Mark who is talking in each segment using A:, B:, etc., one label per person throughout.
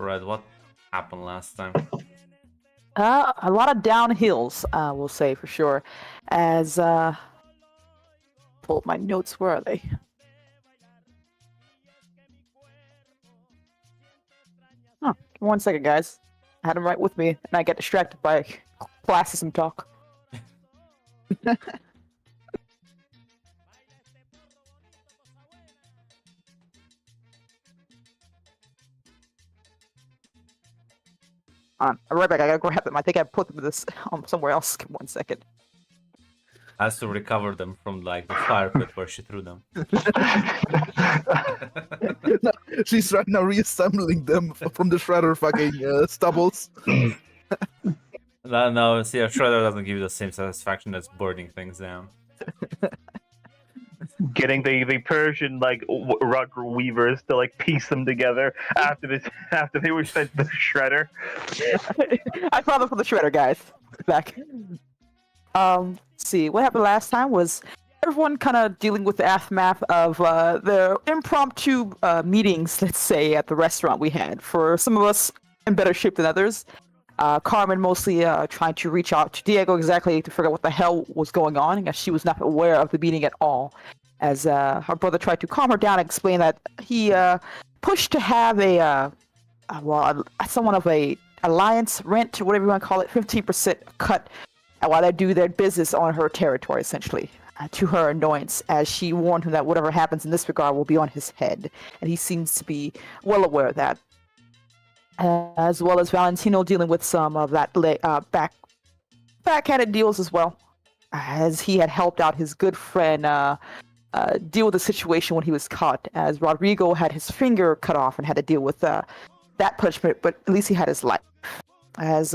A: Right, what happened last time?
B: A lot of downhills, we'll say for sure. As pull up my notes. Where are they? Huh. 1 second, guys. I had them right with me, and I get distracted by classism talk. I'm right back. I gotta grab them. I think I put them this somewhere else. 1 second.
A: Has to recover them from like the fire pit where she threw them.
C: No, she's right now reassembling them from the shredder fucking stubbles.
A: No, see, a shredder doesn't give you the same satisfaction as burning things down.
D: Getting the Persian like rug weavers to like piece them together after they were sent to the shredder.
B: I found them for the shredder, guys. Back. See, what happened last time was everyone kind of dealing with the aftermath of the impromptu meetings, let's say, at the restaurant we had. For some of us in better shape than others. Carmen mostly trying to reach out to Diego exactly to figure out what the hell was going on, as she was not aware of the meeting at all. As her brother tried to calm her down and explain that he pushed to have somewhat of a alliance rent, whatever you want to call it, 15% cut while they do their business on her territory, essentially, to her annoyance, as she warned him that whatever happens in this regard will be on his head, and he seems to be well aware of that. As well as Valentino dealing with some of that backhanded deals as well, as he had helped out his good friend deal with the situation when he was caught, as Rodrigo had his finger cut off and had to deal with that punishment, but at least he had his life. As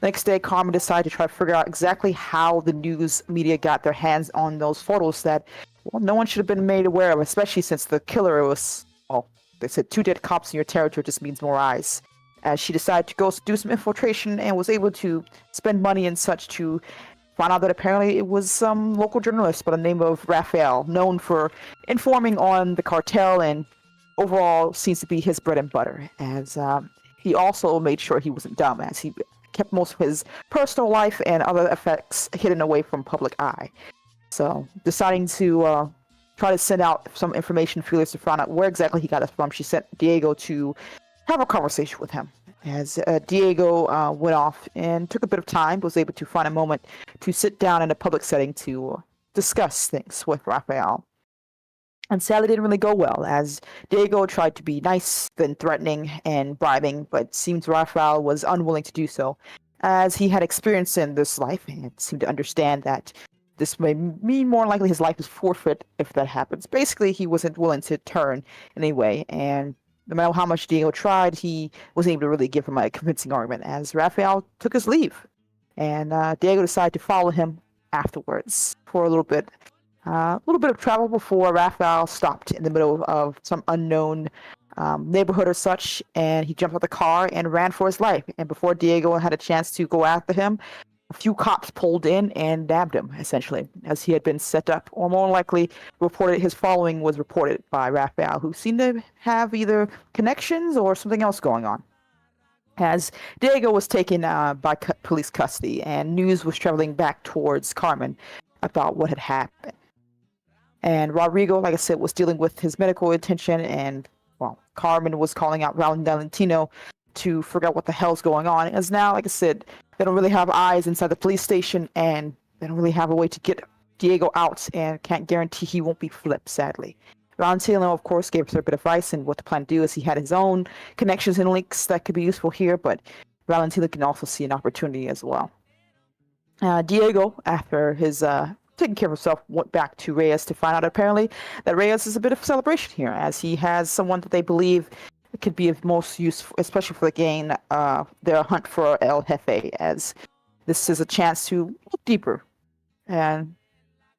B: next day, Carmen decided to try to figure out exactly how the news media got their hands on those photos that, well, no one should have been made aware of, especially since the killer was, well, they said 2 dead cops in your territory just means more eyes. As she decided to go do some infiltration and was able to spend money and such to find out that apparently it was some local journalist by the name of Raphael, known for informing on the cartel and overall seems to be his bread and butter. As he also made sure he wasn't dumb, as he kept most of his personal life and other effects hidden away from public eye. So, deciding to try to send out some information feelers to find out where exactly he got it from, she sent Diego to have a conversation with him. As Diego went off and took a bit of time, was able to find a moment to sit down in a public setting to discuss things with Raphael. And sadly, it didn't really go well, as Diego tried to be nice, then threatening and bribing, but it seems Raphael was unwilling to do so, as he had experience in this life and seemed to understand that this may mean more likely his life is forfeit if that happens. Basically, he wasn't willing to turn in any way, and no matter how much Diego tried, he wasn't able to really give him a convincing argument, as Raphael took his leave. And Diego decided to follow him afterwards for a little bit. A little bit of travel before Raphael stopped in the middle of some unknown neighborhood or such, and he jumped out the car and ran for his life. And before Diego had a chance to go after him, a few cops pulled in and nabbed him, essentially, as he had been set up, or more likely his following was reported by Raphael, who seemed to have either connections or something else going on. As Diego was taken by police custody, and news was traveling back towards Carmen about what had happened. And Rodrigo, like I said, was dealing with his medical attention, and, well, Carmen was calling out Valentino to figure out what the hell's going on. As now, like I said, they don't really have eyes inside the police station, and they don't really have a way to get Diego out, and can't guarantee he won't be flipped, sadly. Valentino, of course, gave her a bit of advice and what to plan to do, as he had his own connections and links that could be useful here, but Valentino can also see an opportunity as well. Diego, after his taking care of himself, went back to Reyes to find out apparently that Reyes is a bit of a celebration here, as he has someone that they believe could be of most use, especially for the gain, their hunt for El Jefe, as this is a chance to look deeper and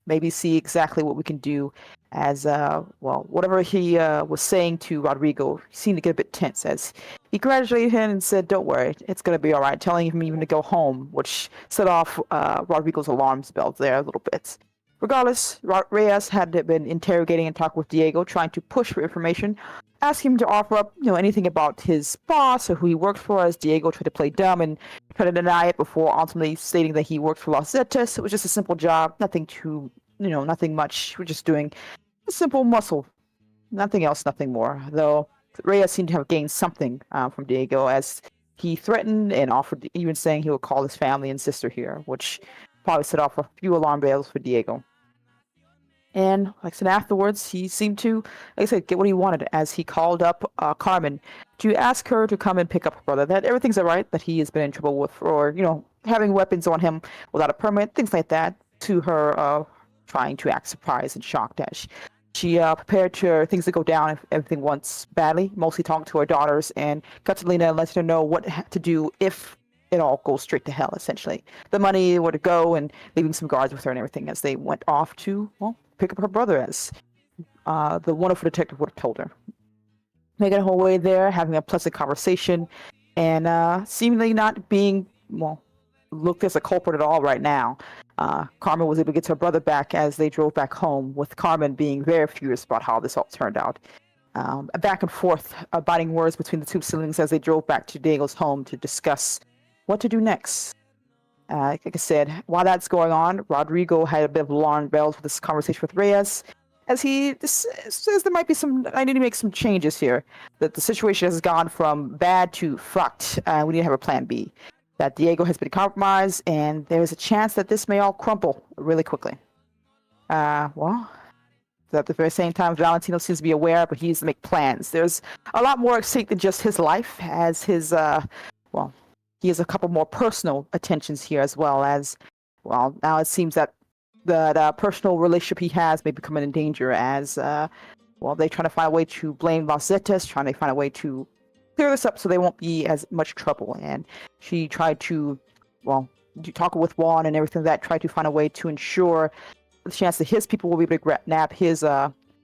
B: maybe see exactly what we can do, as, well, whatever he was saying to Rodrigo seemed to get a bit tense, as he congratulated him and said, "Don't worry, it's going to be all right," telling him even to go home, which set off Rodrigo's alarm bells there a little bit. Regardless, Reyes had been interrogating and talking with Diego, trying to push for information, ask him to offer up, anything about his boss or who he worked for, as Diego tried to play dumb and try to deny it before ultimately stating that he worked for Los Zetas. It was just a simple job, nothing too, nothing much. We're just doing a simple muscle, nothing else, nothing more. Though Reyes seemed to have gained something from Diego, as he threatened and offered, even saying he would call his family and sister here, which probably set off a few alarm bells for Diego. And like I said, afterwards, he seemed to, like I said, get what he wanted, as he called up Carmen to ask her to come and pick up her brother, that everything's all right, that he has been in trouble with, or, having weapons on him without a permit, things like that, to her trying to act surprised and shocked as she prepared for things to go down if everything went badly, mostly talking to her daughters and Catalina and letting her know what to do if it all goes straight to hell, essentially. The money where to go, and leaving some guards with her and everything as they went off to, pick up her brother, as the wonderful detective would have told her. Making her way there, having a pleasant conversation, and seemingly not being, looked as a culprit at all right now. Carmen was able to get her brother back as they drove back home, with Carmen being very furious about how this all turned out. Back and forth, biting words between the two siblings as they drove back to Diego's home to discuss what to do next. Like I said, while that's going on, Rodrigo had a bit of alarm bells with this conversation with Reyes, as he says there might be I need to make some changes here. That the situation has gone from bad to fucked. We need to have a plan B. That Diego has been compromised, and there is a chance that this may all crumble really quickly. At the very same time, Valentino seems to be aware, but he needs to make plans. There's a lot more at stake than just his life, as his, he has a couple more personal attentions here, as well as, now it seems that the personal relationship he has may become in danger, as, they try to find a way to blame Los Zetas, trying to find a way to clear this up so they won't be as much trouble. And she tried to, talk with Juan and everything like that, tried to find a way to ensure the chance that his people will be able to nab his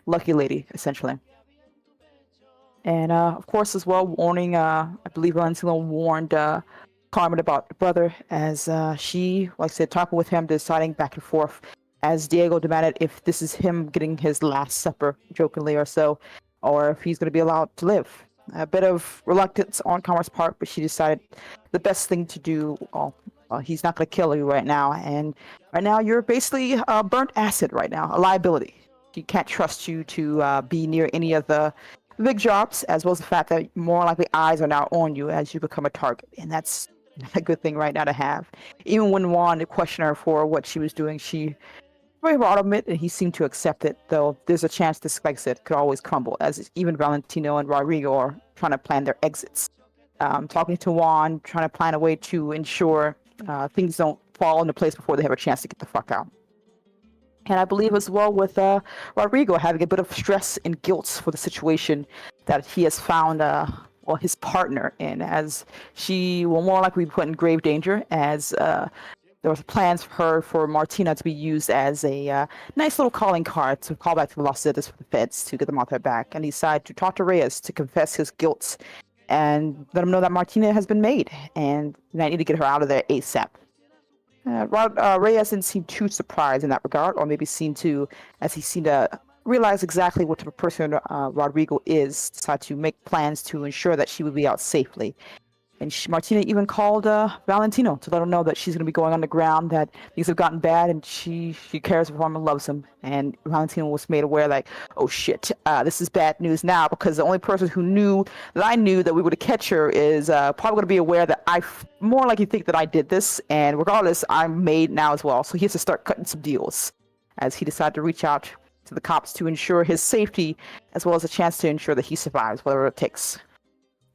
B: lucky lady, essentially. And of course, as well, warning, I believe Valentino warned Carmen about the brother, as she, like I said, talking with him, deciding back and forth, as Diego demanded if this is him getting his last supper, jokingly or so, or if he's going to be allowed to live. A bit of reluctance on Carmen's part, but she decided the best thing to do, he's not going to kill you right now, and right now you're basically burnt acid right now, a liability. She can't trust you to be near any of the big jobs, as well as the fact that more likely eyes are now on you as you become a target, and that's a good thing right now to have. Even when Juan questioned her for what she was doing, she very well admit, and he seemed to accept it, though there's a chance this, like I said, could always crumble, as even Valentino and Rodrigo are trying to plan their exits. Talking to Juan, trying to plan a way to ensure things don't fall into place before they have a chance to get the fuck out. And I believe as well with Rodrigo having a bit of stress and guilt for the situation that he has found his partner in, as she will more likely be put in grave danger, as there was plans for Martina to be used as a nice little calling card to call back to the Los Zetas for the feds to get them off their back, and decide to talk to Reyes to confess his guilt and let him know that Martina has been made and I need to get her out of there ASAP. Reyes didn't seem too surprised in that regard, or maybe seemed to realize exactly what type of person Rodrigo is, decide to make plans to ensure that she would be out safely. And Martina even called Valentino to let him know that she's going to be going underground, that things have gotten bad, and she cares for him and loves him. And Valentino was made aware, like, oh shit, this is bad news now, because the only person who knew that I knew that we would catch her is probably going to be aware that I more likely think that I did this, and regardless, I'm made now as well. So he has to start cutting some deals, as he decided to reach out to the cops to ensure his safety, as well as a chance to ensure that he survives, whatever it takes.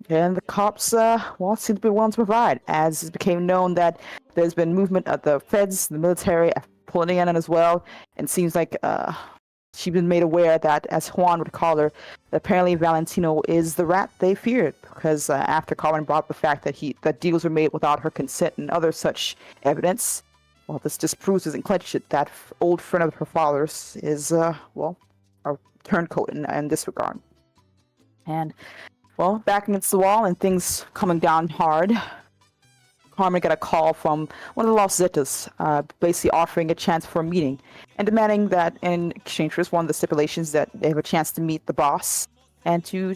B: And the cops, seem to be willing to provide, as it became known that there's been movement of the feds, the military, pulling in as well, and seems like she's been made aware that, as Juan would call her, that apparently Valentino is the rat they feared, because after Carmen brought up the fact that deals were made without her consent and other such evidence, this just proves and clinches it that old friend of her father's is, a turncoat in this regard. And back against the wall and things coming down hard, Carmen got a call from one of the Los Zetas, basically offering a chance for a meeting and demanding that in exchange for one of the stipulations that they have a chance to meet the boss and to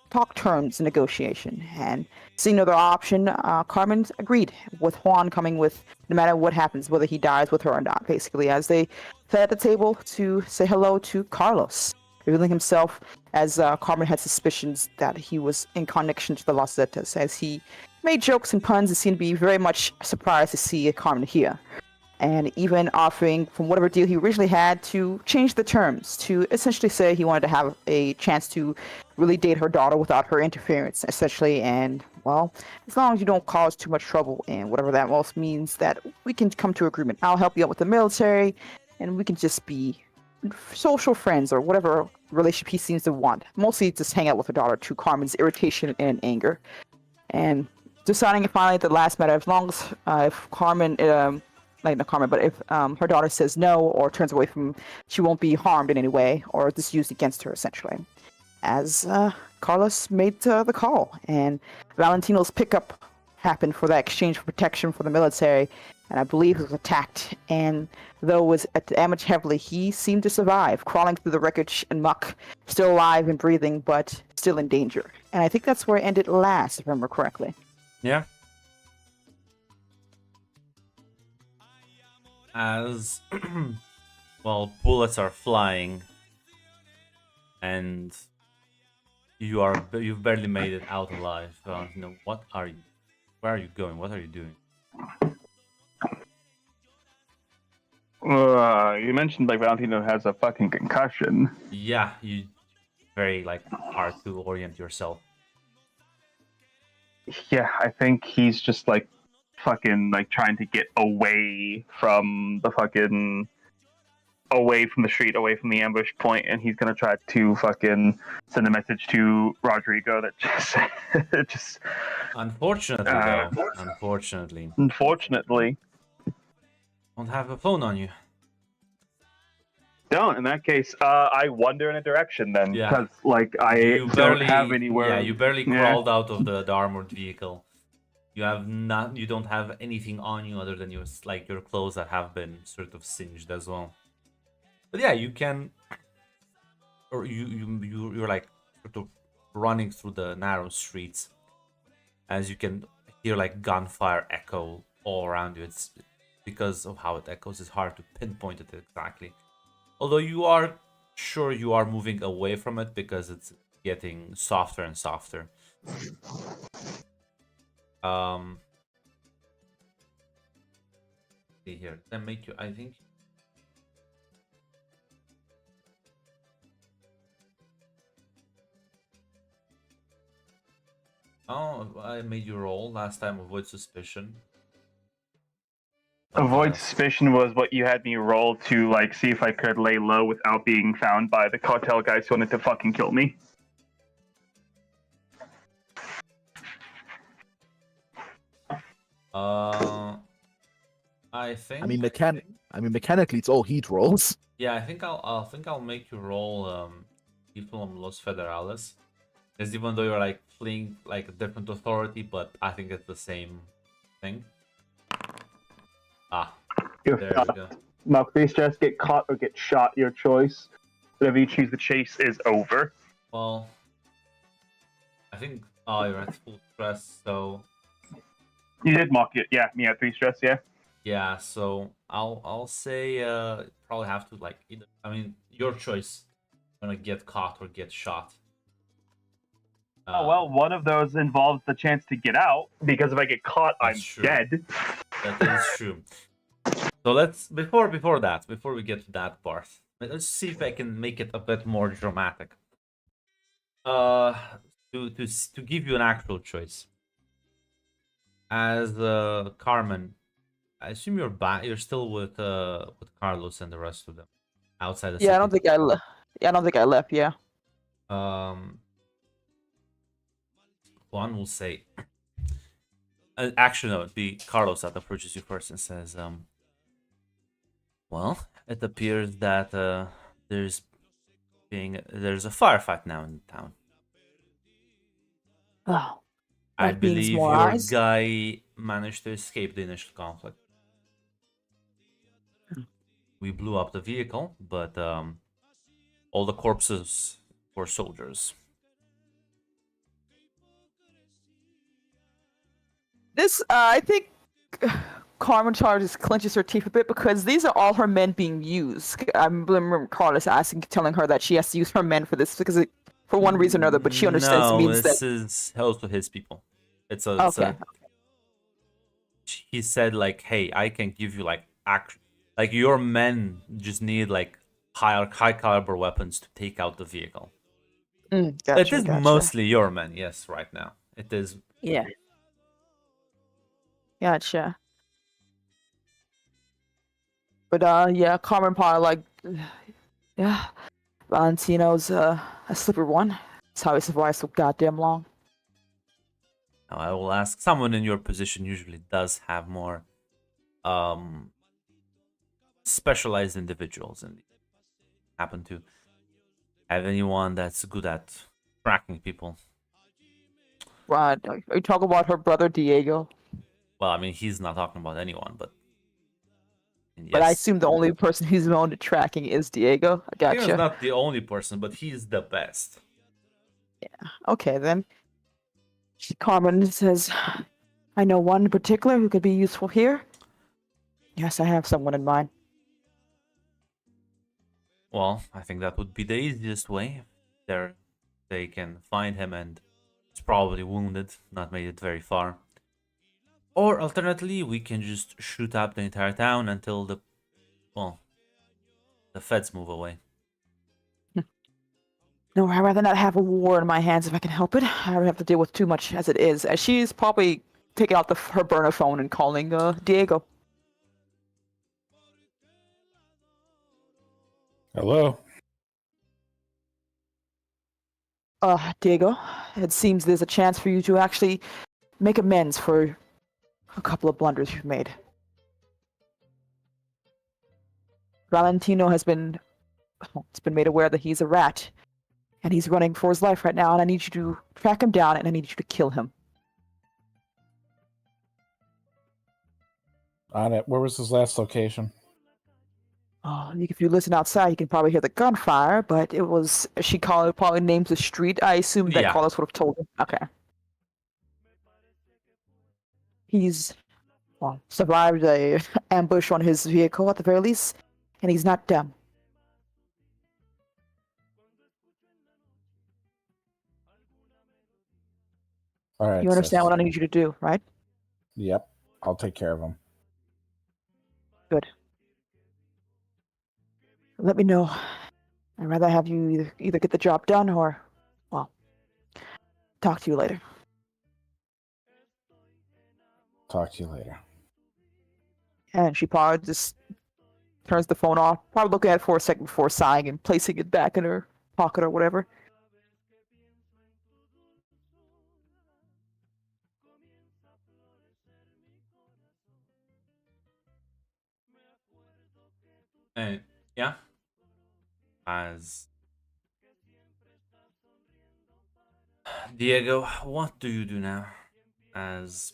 B: talk terms and negotiation. And seeing no other option, Carmen agreed with Juan coming with no matter what happens, whether he dies with her or not, basically, as they sat at the table to say hello to Carlos, revealing himself as Carmen had suspicions that he was in connection to the Los Zetas, as he made jokes and puns and seemed to be very much surprised to see Carmen here. And even offering from whatever deal he originally had to change the terms to essentially say he wanted to have a chance to really date her daughter without her interference, essentially. And well, as long as you don't cause too much trouble and whatever that most means, that we can come to agreement. I'll help you out with the military, and we can just be social friends or whatever relationship he seems to want. Mostly just hang out with her daughter to Carmen's irritation and anger. And deciding finally at the last matter, as long as if Carmen like not Carmen, but if her daughter says no or turns away from, she won't be harmed in any way or just used against her, essentially. As Carlos made the call, and Valentino's pickup happened for that exchange for protection for the military, and I believe he was attacked. And though it was damaged heavily, he seemed to survive, crawling through the wreckage and muck, still alive and breathing, but still in danger. And I think that's where it ended last, if I remember correctly.
A: Yeah. As well, bullets are flying, and you've barely made it out alive. What are you? Where are you going? What are you doing?
D: You mentioned like Valentino has a fucking concussion.
A: Yeah, you very hard to orient yourself.
D: Yeah, I think he's just like fucking like trying to get away from the street, away from the ambush point, and he's gonna try to fucking send a message to Rodrigo that just
A: Unfortunately, though,
D: unfortunately,
A: don't have a phone on you.
D: don't. In that case, I wander in a direction then,
A: Yeah.
D: because like I
A: You
D: don't have anywhere.
A: Yeah, you barely
D: Yeah.
A: crawled out of the armored vehicle. You don't have anything on you other than your clothes that have been sort of singed as well. But yeah, you can, or you're like sort of running through the narrow streets, as you can hear like gunfire echo all around you. It's because of how it echoes, it's hard to pinpoint it exactly. Although you are sure you are moving away from it because it's getting softer and softer. See here. Then make you. I think. Oh, I made you roll last time. Avoid suspicion.
D: Avoid suspicion was what you had me roll to like see if I could lay low without being found by the cartel guys who wanted to fucking kill me.
A: I think.
C: Mechanically, it's all heat rolls.
A: Yeah, I think I'll make you roll people on Los Federales. Because even though you're like fleeing like a different authority, but I think it's the same thing. There we go.
D: Now, please just get caught or get shot. Your choice. Whatever you choose, the chase is over.
A: Well, I think you're at full stress, so
D: You did mock it, yeah. Me at 3 stress, yeah.
A: yeah. So I'll say probably have to like either. I mean, your choice. Gonna get caught or get shot.
D: Well, one of those involves the chance to get out, because if I get caught, I'm
A: That's true.
D: dead.
A: That is true. So let's before we get to that part, let's see if I can make it a bit more dramatic. To give you an actual choice. As Carmen, I assume you're still with Carlos and the rest of them outside the city.
B: I don't think I left. Yeah.
A: One will say. Actually, no, it'd be Carlos that approaches you first and says, well, it appears that there's a firefight now in town.
B: Oh.
A: I
B: That means
A: believe
B: more
A: your
B: eyes?
A: guy managed to escape the initial conflict. We blew up the vehicle, but all the corpses were soldiers.
B: This, I think, Carmen charges clenches her teeth a bit because these are all her men being used. I remember Carlos telling her that she has to use her men for this because for one reason or another, but she understands
A: No,
B: means that.
A: this is also his people. It's
B: Okay.
A: a. He said like, "Hey, I can give you like like your men just need like high caliber weapons to take out the vehicle."
B: Gotcha,
A: It is
B: gotcha.
A: mostly your men, yes, right now. It is.
B: Yeah. Gotcha. But yeah, Carmen probably like, yeah, Valentino's a slippery one. That's how he survived so goddamn long.
A: Now I will ask someone in your position usually does have more specialized individuals and happen to have anyone that's good at tracking people.
B: Right. Are you talking about her brother Diego?
A: Well, I mean, he's not talking about anyone, but
B: But I
A: yes,
B: assume the only person who's known to tracking is Diego. I
A: Diego's
B: gotcha.
A: not the only person, but he's the best.
B: Okay then. Carmen says, I know one in particular who could be useful here. Yes, I have someone in mind.
A: Well, I think that would be the easiest way. They can find him and he's probably wounded, not made it very far. Or alternately, we can just shoot up the entire town until the feds move away.
B: No, I'd rather not have a war in my hands if I can help it. I don't have to deal with too much as it is. As she's probably taking out her burner phone and calling Diego.
E: Hello.
B: Diego, it seems there's a chance for you to actually make amends for a couple of blunders you've made. Valentino has been made aware that he's a rat, and he's running for his life right now, and I need you to track him down, and I need you to kill him.
E: On it. Where was his last location?
B: If you listen outside, you can probably hear the gunfire, but it was, probably names the street. I assume that
A: Yeah.
B: Carlos would have told him. Okay. He's, survived a ambush on his vehicle at the very least, and he's not dumb.
E: All right.
B: You understand
E: sis.
B: what I need you to do, right?
E: Yep. I'll take care of him.
B: Good. Let me know. I'd rather have you either get the job done or, talk to you later.
E: Talk to you later.
B: And she probably just turns the phone off, probably looking at it for a second before sighing and placing it back in her pocket or whatever.
A: And yeah, as Diego, what do you do now? As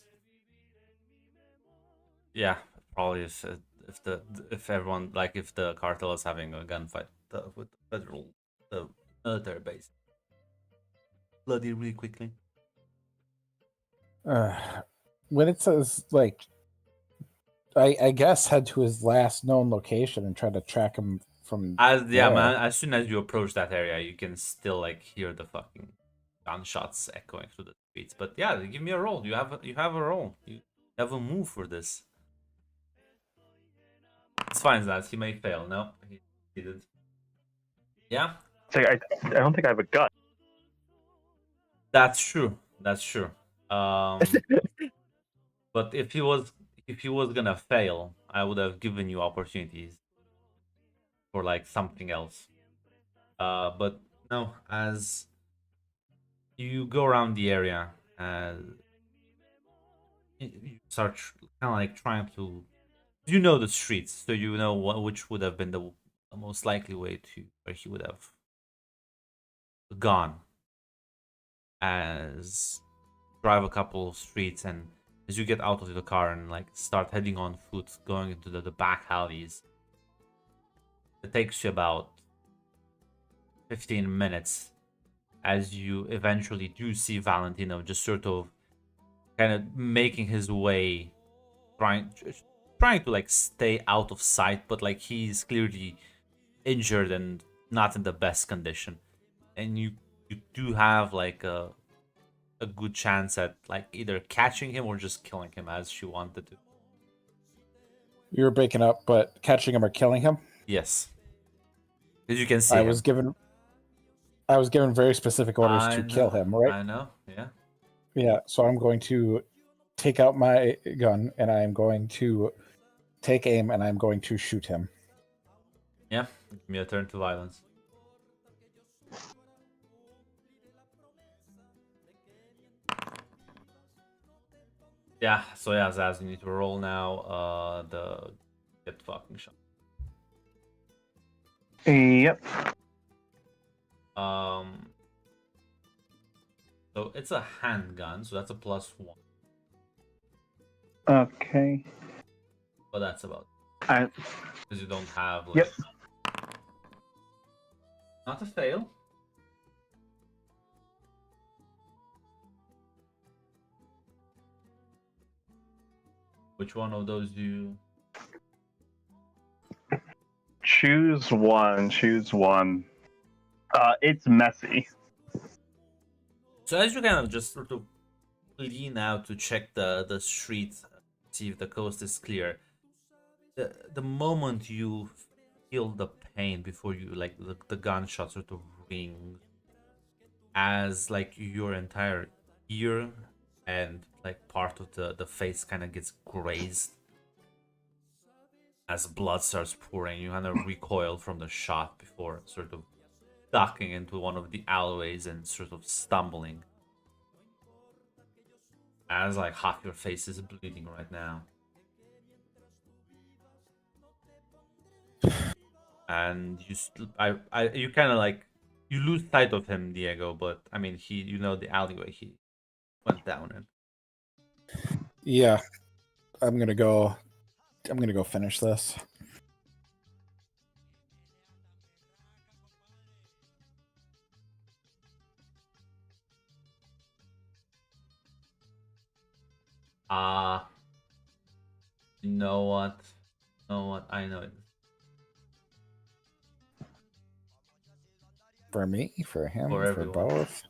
A: yeah, probably if everyone like if the cartel is having a gunfight with the military base, bloody really quickly.
E: When it says like, I guess head to his last known location and try to track him from.
A: As
E: there.
A: man, as soon as you approach that area, you can still like hear the fucking gunshots echoing through the streets. But yeah, give me a roll. You have a roll. You have a move for this. It's fine, that he may fail. No, he didn't. Yeah,
D: It's like, I don't think I have a gun.
A: that's true. That's true. But if he was gonna fail, I would have given you opportunities for like something else. But no, as you go around the area, you start kind of like trying to, you know, the streets, so you know which would have been the most likely way to where he would have gone. As drive a couple of streets, and as you get out of the car and like start heading on foot, going into the back alleys, it takes you about 15 minutes as you eventually do see Valentino just sort of kind of making his way, trying to like stay out of sight, but like he's clearly injured and not in the best condition. And you do have like a good chance at like either catching him or just killing him as she wanted to.
E: You were breaking up, but catching him or killing him.
A: Yes, as you can see
E: I
A: him.
E: was given very specific orders
A: I
E: to
A: know,
E: kill him, right?
A: I know. Yeah.
E: Yeah, so I'm going to take out my gun and I am going to take aim and I'm going to shoot him.
A: Yeah. Give me a turn to violence. Yeah. So yeah, Zaz, you need to roll now. The get fucking shot.
D: Yep.
A: So it's a handgun, so that's a +1.
D: Okay.
A: But that's about
D: I,
A: because you don't have like
D: Yep.
A: not a fail. Which one of those do you
D: choose one. Choose one. It's messy.
A: So as you kind of just sort of lean out to check the street, see if the coast is clear, the moment you feel the pain before you like the gunshot sort of ring as like your entire ear and like part of the face kind of gets grazed as blood starts pouring, you kind of recoil from the shot before sort of ducking into one of the alleyways and sort of stumbling as like half your face is bleeding right now. And you kind of like you lose sight of him, Diego, but I mean the alleyway he went down in.
E: Yeah, I'm gonna go finish this.
A: You know what? I know it.
E: For me, for him,
A: For
E: for
A: everyone.
E: both.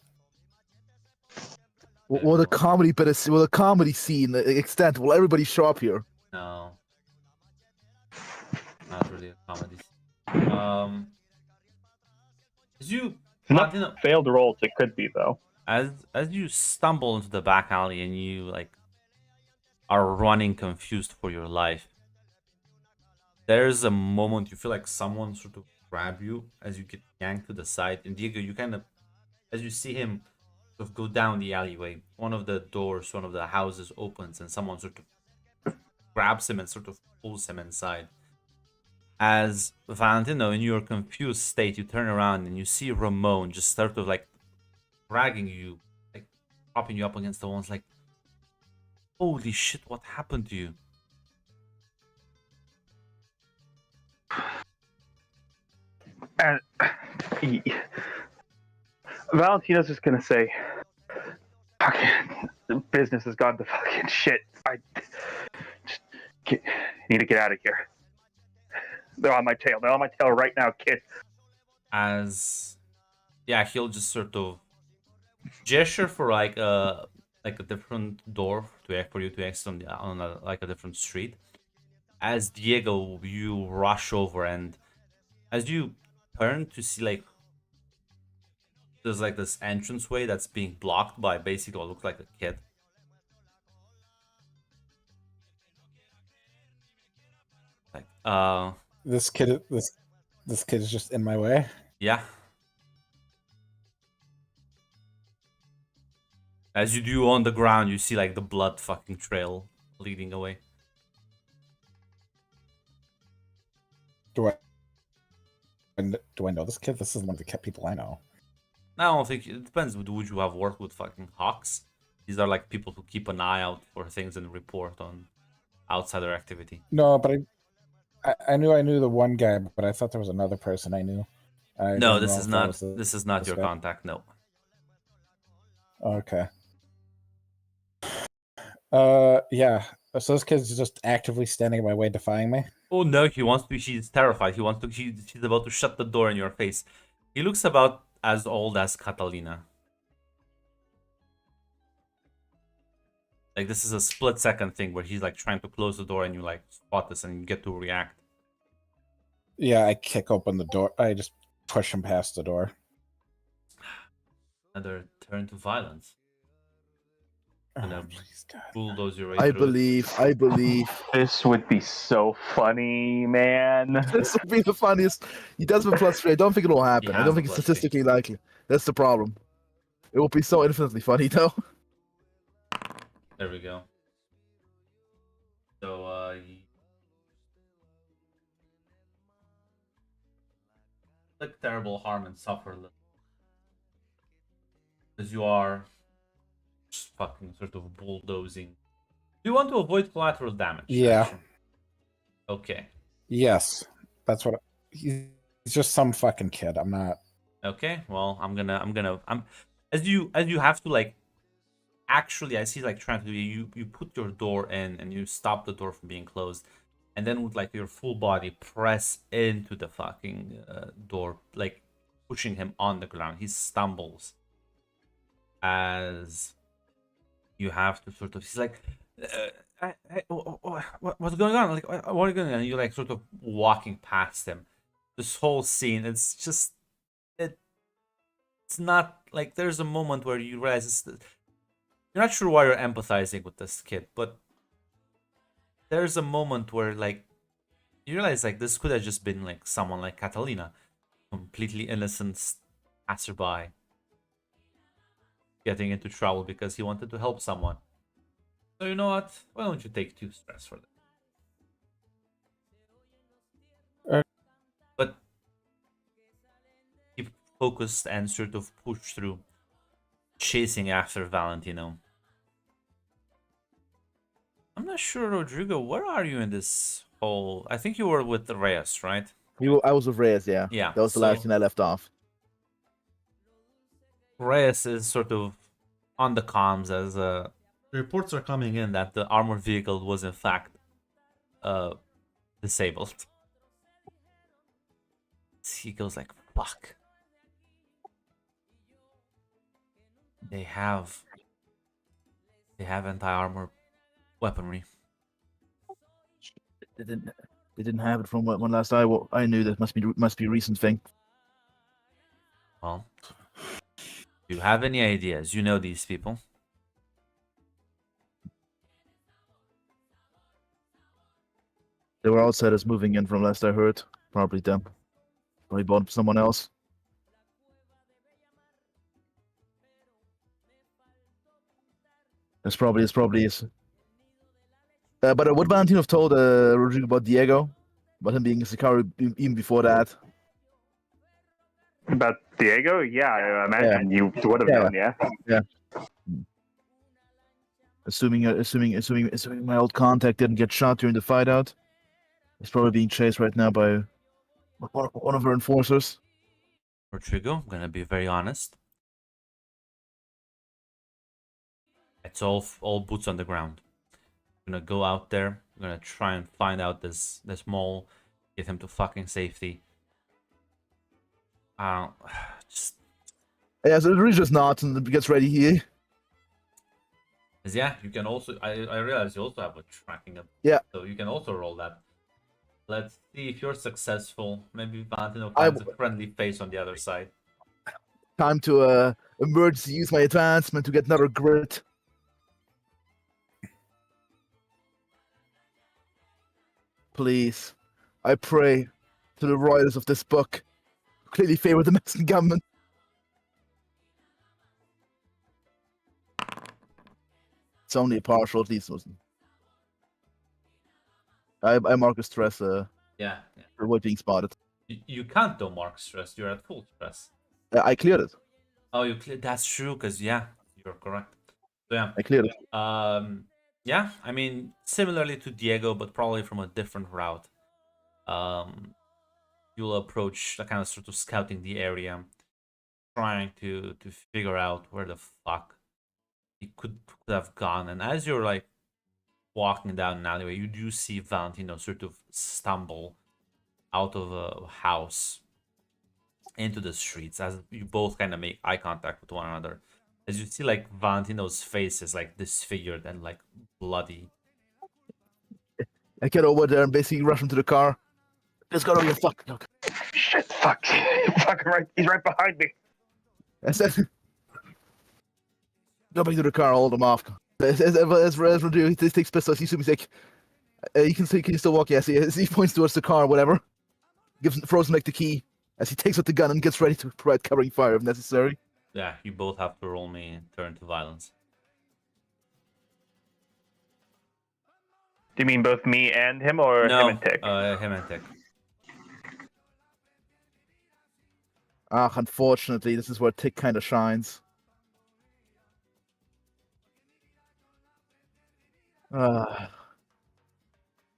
C: Will the comedy will the comedy scene extent? Will everybody show up here?
A: No. Not really a comedy. As you
D: Enough
A: continue,
D: failed rolls it could be though.
A: as you stumble into the back alley and you like are running confused for your life, there's a moment you feel like someone sort of grab you as you get yanked to the side, and Diego, you kind of as you see him sort of go down the alleyway, one of the doors, one of the houses opens, and someone sort of grabs him and sort of pulls him inside. As Valentino, in your confused state, you turn around and you see Ramon just sort of like dragging you, like propping you up against the walls, like, holy shit, what happened to you?
D: And Valentina's just gonna say, "Fucking the business has gone to fucking shit. I just need to get out of here. They're on my tail. They're on my tail right now, kid."
A: As yeah, he'll just sort of gesture for like a different door for you to exit on like a different street. As Diego, you rush over, and as you turn to see like there's like this entranceway that's being blocked by basically what looks like a kid. Like
E: This kid is just in my way.
A: yeah. As you do on the ground, you see like the blood fucking trail leading away.
E: Do I know this kid? This is one of the people I know.
A: I don't think it depends. Would you have worked with fucking hawks? These are like people who keep an eye out for things and report on outsider activity.
E: No, but I knew the one guy, but I thought there was another person I knew. I
A: No,
E: didn't
A: this
E: know
A: is
E: if that
A: not.
E: was
A: This is not
E: this
A: your
E: guy.
A: contact. No.
E: Okay. Yeah. So this kid's just actively standing in my way, defying me.
A: Oh no, he wants to. She's terrified. He wants to. She's about to shut the door in your face. He looks about as old as Catalina. Like this is a split-second thing where he's like trying to close the door and you like spot this and you get to react.
E: Yeah, I kick open the door. I just push him past the door.
A: Another turn to violence.
E: Oh,
A: Gonna
E: please, God.
A: bulldoze your way
C: I
A: through it.
C: believe.
D: This would be so funny, man.
C: This would be the funniest. He does have a +3. I don't think it'll happen. I
A: has
C: don't
A: a
C: think it's
A: +3.
C: statistically likely. That's the problem. It will be so infinitely funny though.
A: There we go. So like terrible harm and suffer because you are just fucking sort of bulldozing. Do you want to avoid collateral damage?
E: Yeah.
A: Action? Okay.
E: Yes, that's what. He's just some fucking kid. I'm not.
A: Okay. Well, I'm as you have to like. Actually, I see like trying to do you put your door in and you stop the door from being closed, and then with like your full body press into the fucking door, like pushing him on the ground. He stumbles as you have to sort of. He's like, what's going on? Like, what are you going on? And you're like sort of walking past him. This whole scene, it's just it's not like there's a moment where you realize you're not sure why you're empathizing with this kid, but there's a moment where like you realize like this could have just been like someone like Catalina, completely innocent passerby getting into trouble because he wanted to help someone. So you know what? Why don't you take 2 stress for that? But keep focused and sort of push through, chasing after Valentino. I'm not sure, Rodrigo. Where are you in this whole? I think you were with the Reyes, right?
C: I was with Reyes, yeah.
A: Yeah.
C: That was the last thing I left off.
A: Reyes is sort of on the comms as reports are coming in that the armored vehicle was in fact disabled. He goes like, "Fuck." They have anti-armor weaponry.
C: They didn't have it from when last I knew. That must be a recent thing.
A: Well, do you have any ideas? You know these people.
C: There were outsiders moving in from last I heard. Probably them. Probably bought from someone else. It's probably is. But would Valentino have told Rodrigo about Diego? About him being a Sicario even before that?
D: About Diego? Yeah, I imagine you would have known, yeah.
C: Assuming my old contact didn't get shot during the fight out. He's probably being chased right now by one of our enforcers.
A: Rodrigo, I'm gonna be very honest. It's all boots on the ground. I'm gonna go out there. I'm gonna try and find out this mole, get him to fucking safety. Just
C: Yeah, so Rodrigo just nods and gets ready here.
A: yeah, you can also. I realize you also have a tracking up.
C: Yeah.
A: So you can also roll that. Let's see if you're successful. Maybe Valentino finds a friendly face on the other side.
C: Time to emergency use my advancement to get another grit. Please, I pray to the writers of this book, who clearly favor the Mexican government. It's only a partial, at least. I mark a stress
A: Yeah.
C: for avoid being spotted.
A: You can't though mark stress. You're at full stress.
C: I cleared it.
A: Oh, you clear. That's true. Cause yeah, you're correct. So yeah.
C: I cleared it.
A: Yeah. I mean, similarly to Diego, but probably from a different route. You'll approach the kind of sort of scouting the area, trying to figure out where the fuck he could have gone. And as you're like walking down an alleyway, you do see Valentino sort of stumble out of a house into the streets as you both kind of make eye contact with one another. As you see, like, Valentino's face is like disfigured and like bloody.
C: I get over there and basically rush into the car. Let's go to your fuck. Okay.
D: Shit, fuck. Fucking right. He's right behind me.
C: I said, go back to the car, hold him off. As Rodrigo, he takes pistols, he's like, you can see, can you still walk? Yes, he points towards the car, whatever. Throws him like the key as he takes out the gun and gets ready to provide covering fire if necessary.
A: Yeah, you both have to roll me turn to violence.
D: Do you mean both me and him, or
A: No,
D: him and Tick?
A: him and Tick.
C: Unfortunately, this is where Tick kind of shines.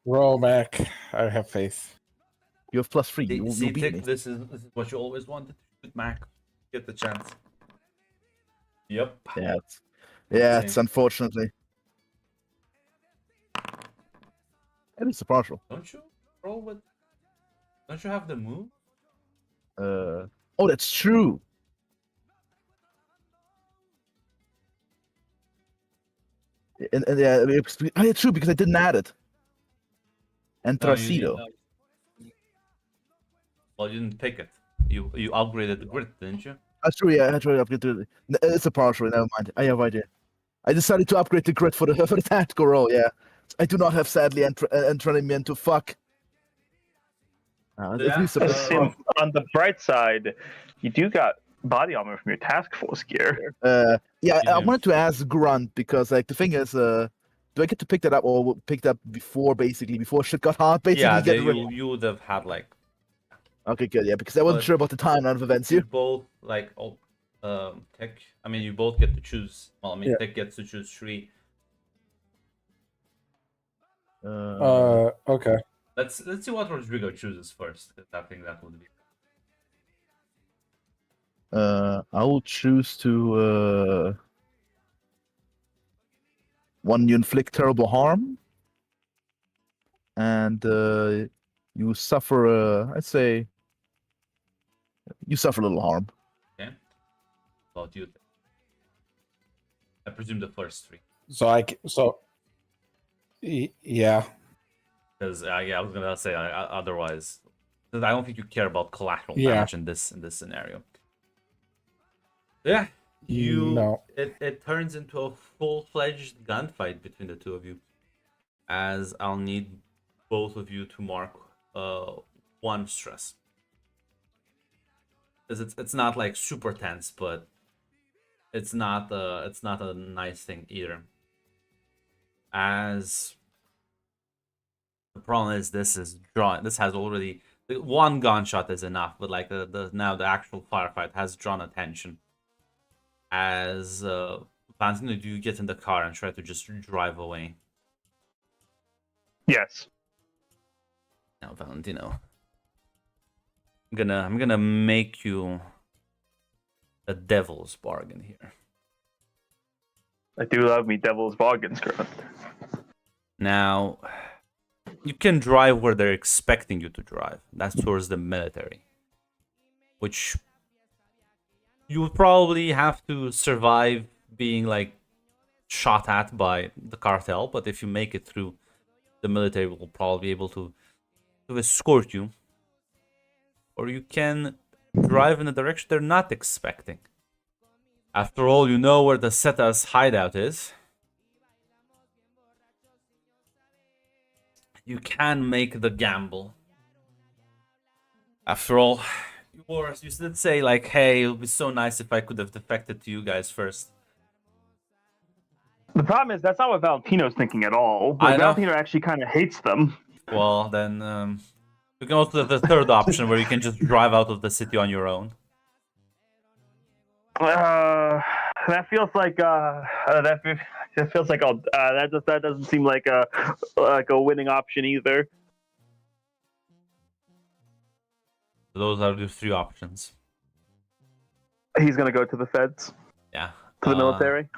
E: Roll back. I have faith.
C: You have +3.
A: See,
C: You beat
A: Tick,
C: me.
A: this is what you always wanted to shoot, Mac. Get the chance. Yep.
C: Yeah, it's unfortunately. And it's a partial.
A: Don't you roll with? Don't you have the move?
C: Oh, that's true. And yeah, it's true because I didn't add it. And
A: No,
C: Tracido.
A: Well, you didn't pick it. You upgraded the grid, didn't you?
C: That's true. Yeah, I tried to upgrade to. It's a partial. Never mind. I have idea. I decided to upgrade the grid for the tactical role. Yeah, I do not have sadly entrenchment to fuck. At
A: Yeah.
C: least
D: On the bright side, you do got body armor from your task force gear.
C: yeah,
A: You
C: I
A: do.
C: wanted to ask Grunt because like the thing is, do I get to pick that up or pick that before shit got hot? Basically,
A: Yeah,
C: get rid-
A: you would have had like
C: Okay, good. Yeah, because I wasn't
A: But-
C: sure about the timeline of events
A: you
C: here.
A: both like Tick. I mean, you both get to choose. Well, I mean,
E: Yeah.
A: Tick gets to choose 3.
E: Okay.
A: Let's see what Rodrigo chooses first. 'Cause I think that would be.
C: I will choose to one, you inflict terrible harm, and you suffer. I'd say you suffer a little harm.
A: About you. I presume the first 3.
E: Yeah.
A: Because yeah, I was gonna say otherwise. 'Cause I don't think you care about collateral
E: Yeah.
A: damage in this scenario. Yeah, you.
E: No.
A: It turns into a full-fledged gunfight between the two of you, as I'll need both of you to mark 1 stress. Because it's not like super tense, but it's not a nice thing either. As the problem is, this has already 1 gunshot is enough, but like now the actual firefight has drawn attention. As Valentino, do you get in the car and try to just drive away?
D: Yes.
A: Now, Valentino, I'm gonna make you a devil's bargain here.
D: I do love me devil's bargains, Grunt.
A: Now, you can drive where they're expecting you to drive. That's towards the military, which you would probably have to survive being like shot at by the cartel. But if you make it through, the military will probably be able to escort you. Or you can drive in a direction they're not expecting. After all, you know where the Zeta's hideout is. You can make the gamble. After all, you did say like, hey, it would be so nice if I could have defected to you guys first.
D: The problem is that's not what Valentino's thinking at all.
A: I
D: Like,
A: know.
D: Valentino actually kind of hates them.
A: Well, then we can also have the third option where you can just drive out of the city on your own.
D: That feels like that feels like that doesn't seem like a winning option either.
A: Those are the 3 options.
D: He's gonna go to the feds,
A: Yeah.
D: to the military.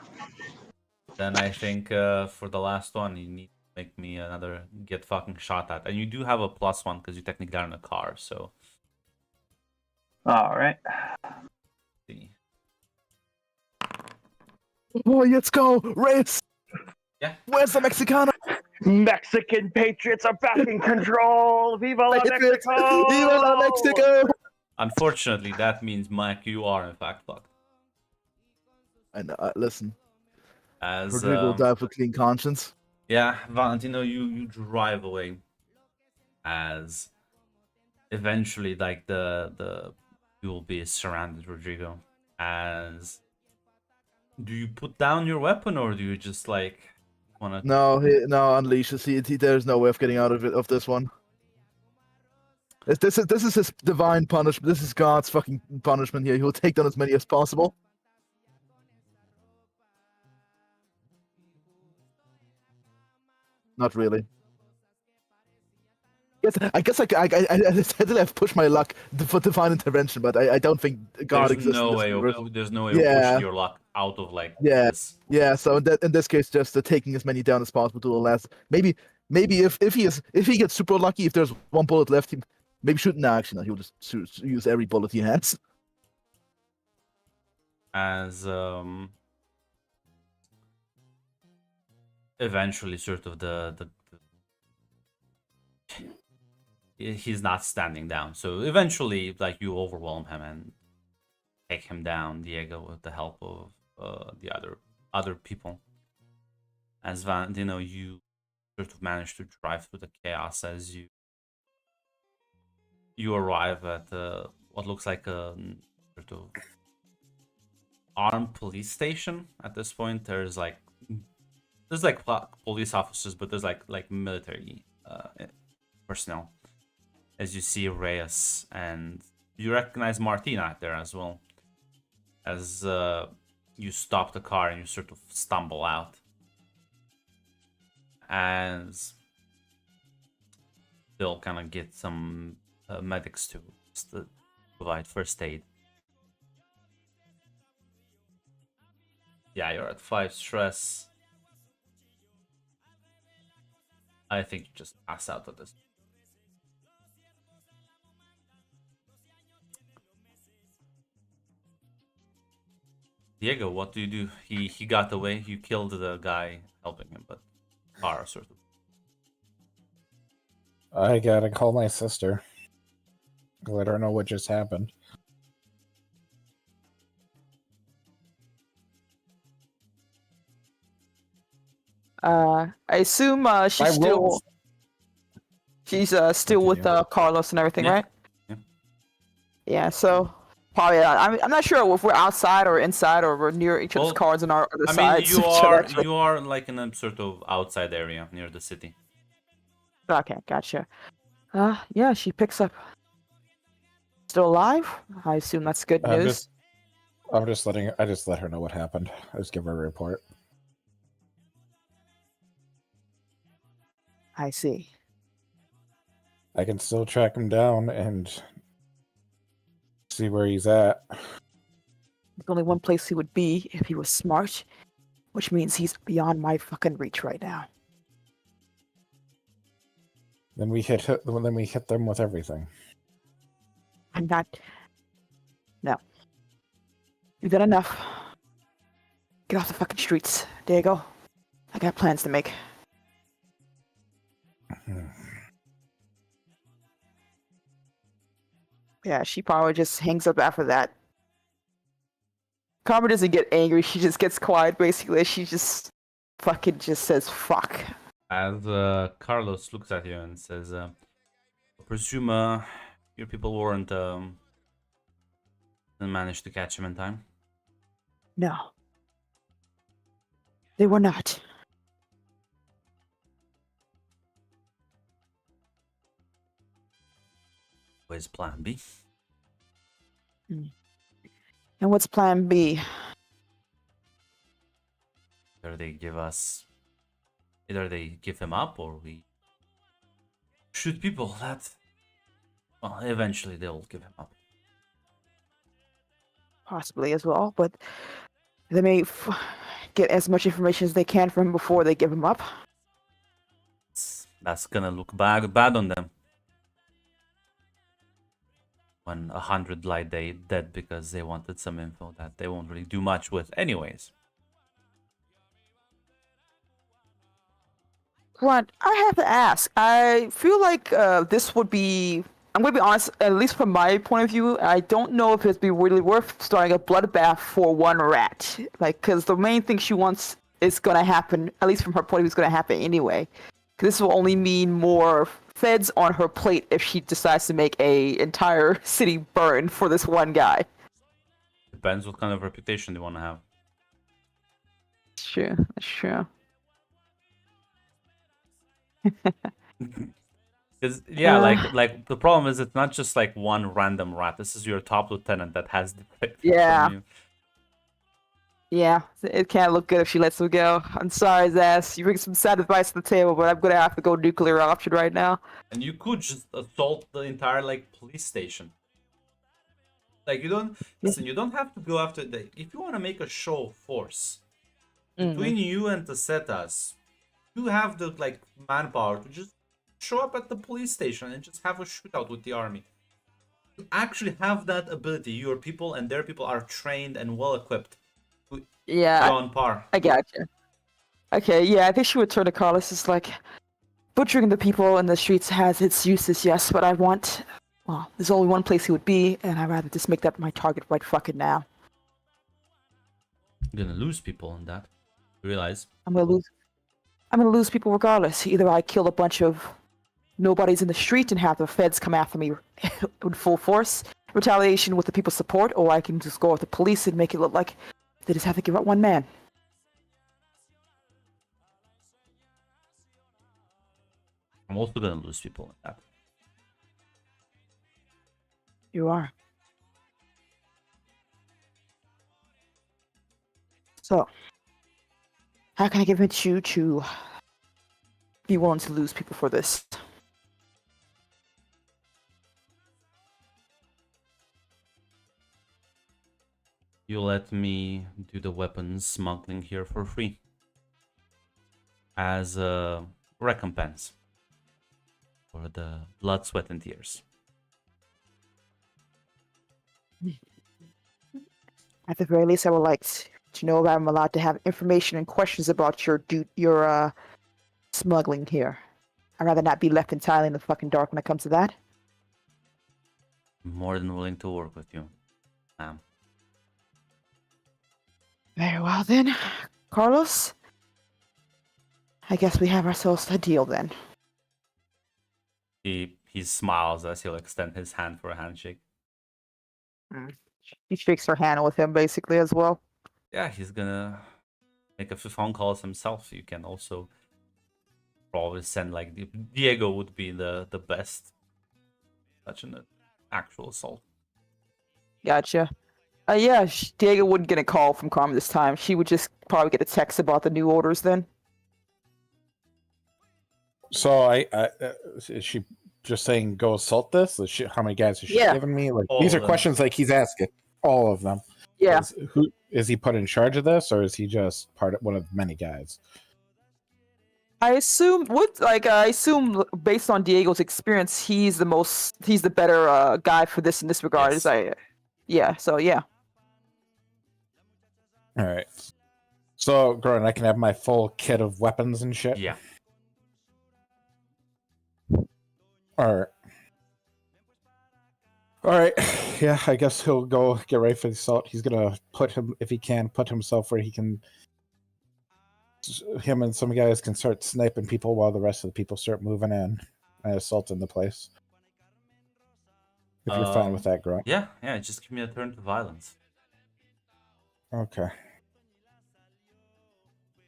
A: Then I think for the last one, you need to make me another get fucking shot at. And you do have a +1 because you technically are in a car, so.
D: All right.
A: See.
C: Oh, let's go! Race!
A: Yeah.
C: Where's the Mexicano?
D: Mexican Patriots are back in control. Viva la
C: Patriots!
D: Mexico!
C: Viva la Mexico!
A: Unfortunately, that means, Mike, you are in fact fucked.
C: And listen,
A: As
C: Rodrigo will die for clean conscience.
A: yeah, Valentino, you drive away. As eventually, like the you will be surrounded, Rodrigo. As do you put down your weapon or do you just like wanna?
C: No, no, unleashes. There's no way of getting out of this one. This is his divine punishment. This is God's fucking punishment here. He will take down as many as possible. Not really. I guess I did have pushed my luck for divine intervention, but I don't think God
A: There's
C: exists.
A: no
C: in this
A: way.
C: universe.
A: There's no way
C: Yeah.
A: of pushing your luck out of like
C: Yeah.
A: this.
C: Yeah, so in this case, just taking as many down as possible to the last. Maybe if he gets super lucky, if there's one bullet left, maybe shoot. No, actually, no. He'll just use every bullet he has.
A: As eventually, sort of he's not standing down. So eventually, like you overwhelm him and take him down, Diego, with the help of the other people. As Valentino, you sort of manage to drive through the chaos as you arrive at what looks like a sort of armed police station. At this point, there's like police officers, but there's like military personnel. As you see Reyes, and you recognize Martina there as well. As you stop the car and you sort of stumble out. As they'll kind of get some medics to provide first aid. Yeah, you're at 5 stress. I think you just pass out at this. Diego, what do you do? He got away. You killed the guy helping him, but car sort of.
E: I gotta call my sister. Let her know what just happened.
B: I assume she's
E: My
B: still
E: roles-
B: still with
E: Continue.
B: Carlos and everything,
A: Yeah.
B: right?
A: Yeah.
B: Yeah. So probably I'm not sure if we're outside or inside or we're near each other's
A: Well,
B: cars on our other
A: I mean,
B: sides. So
A: you are like in a sort of outside area near the city.
B: okay, gotcha. Yeah, she picks up. Still alive? I assume that's good news.
E: I just let her know what happened. I just give her a report.
B: I see.
E: I can still track him down and see where he's at.
B: There's only one place he would be if he was smart, which means he's beyond my fucking reach right now.
E: Then we hit them with everything.
B: I'm not. No. You've done enough. Get off the fucking streets, Diego. I got plans to make. Yeah, she probably just hangs up after that. Carmen doesn't get angry, she just gets quiet basically. She just fucking just says fuck.
A: As Carlos looks at you and says, I presume your people didn't manage to catch him in time?
B: No. They were not.
A: Where's plan B?
B: And what's plan B?
A: Either they give him up or we shoot people that, well, eventually they'll give him up.
B: Possibly as well, but they may get as much information as they can from him before they give him up.
A: That's gonna look bad on them. When 100 lie dead because they wanted some info that they won't really do much with anyways.
B: Grant, I have to ask. I feel like this would be. I'm going to be honest, at least from my point of view, I don't know if it'd be really worth starting a bloodbath for one rat. Like, because the main thing she wants is going to happen, at least from her point of view, is going to happen anyway. Because this will only mean more feds on her plate if she decides to make a entire city burn for this one guy.
A: Depends what kind of reputation they want to have.
B: That's true. That's true.
A: Because like the problem is it's not just like one random rat. This is your top lieutenant that has the pick
B: Yeah.
A: from you.
B: Yeah, it can't look good if she lets him go. I'm sorry, Zaz. You bring some sad advice to the table, but I'm gonna have to go nuclear option right now.
A: And you could just assault the entire like police station. Like you don't listen. You don't have to go after the. If you want to make a show of force between you and the Zetas, you have the like manpower to just show up at the police station and just have a shootout with the army. You actually have that ability. Your people and their people are trained and well equipped.
B: Yeah,
A: Be on par.
B: I gotcha. Okay, yeah, I think she would turn to Carlos. It's like, butchering the people in the streets has its uses, yes, but well, there's only one place he would be, and I'd rather just make that my target right fucking now.
A: You're gonna lose people on that. You realize?
B: I'm gonna lose people regardless. Either I kill a bunch of nobodies in the street and have the feds come after me with full force, retaliation with the people's support, or I can just go with the police and make it look like they just have to give up one man.
A: I'm also gonna lose people on that.
B: You are. So, how can I convince you to be willing to lose people for this?
A: You let me do the weapons smuggling here for free. As a recompense for the blood, sweat, and tears.
B: At the very least, I would like to know that I'm allowed to have information and questions about your smuggling here. I'd rather not be left entirely in the fucking dark when it comes to that.
A: I'm more than willing to work with you.
B: Very well then, Carlos. I guess we have ourselves a deal then.
A: He smiles as he'll extend his hand for a handshake.
B: He shakes her hand with him basically as well.
A: Yeah, he's gonna make a few phone calls himself. You can also probably send like Diego would be the best such an actual assault.
B: Gotcha. Yeah, Diego wouldn't get a call from Carmen this time. She would just probably get a text about the new orders then.
E: So is she just saying go assault this? How many guys has she given me? Like
A: All
E: these are
A: of them.
E: questions like he's asking. All of them.
B: Yeah.
E: Who is he put in charge of this, or is he just one of many guys?
B: I assume based on Diego's experience, he's the better guy for this in this regard.
A: Yes.
B: So yeah.
E: All right. So, Gordon, I can have my full kit of weapons and shit.
A: Yeah.
E: All right. Yeah, I guess he'll go get ready for the assault. He's gonna put himself where he can. Him and some guys can start sniping people while the rest of the people start moving in and assaulting the place. If you're fine with that, Grunt.
A: Yeah, just give me a turn to violence.
E: Okay.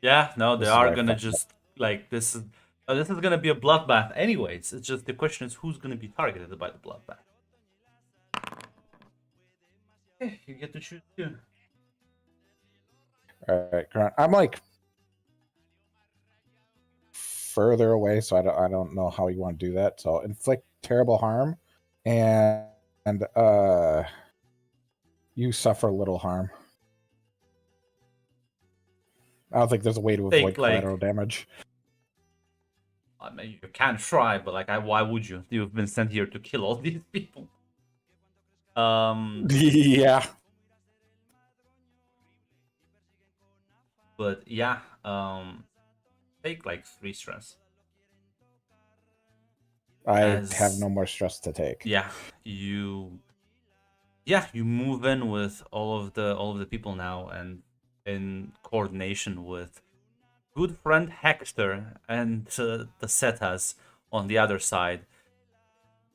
A: Yeah, no, they
E: This is
A: are
E: where I
A: gonna
E: fucked
A: just like this is gonna be a bloodbath anyways. It's just the question is who's gonna be targeted by the bloodbath. Okay, you get to choose too.
E: All right, Grunt. I'm like further away, so I don't know how you want to do that. So inflict terrible harm, and you suffer little harm. I don't think there's a way to avoid collateral damage.
A: I mean, you can try, but like, why would you? You've been sent here to kill all these people.
E: Yeah.
A: But yeah, take like 3 stress.
E: I
A: As-
E: have no more stress to take.
A: Yeah, you move in with all of the people now, and in coordination with good friend Hector and the Cetas on the other side.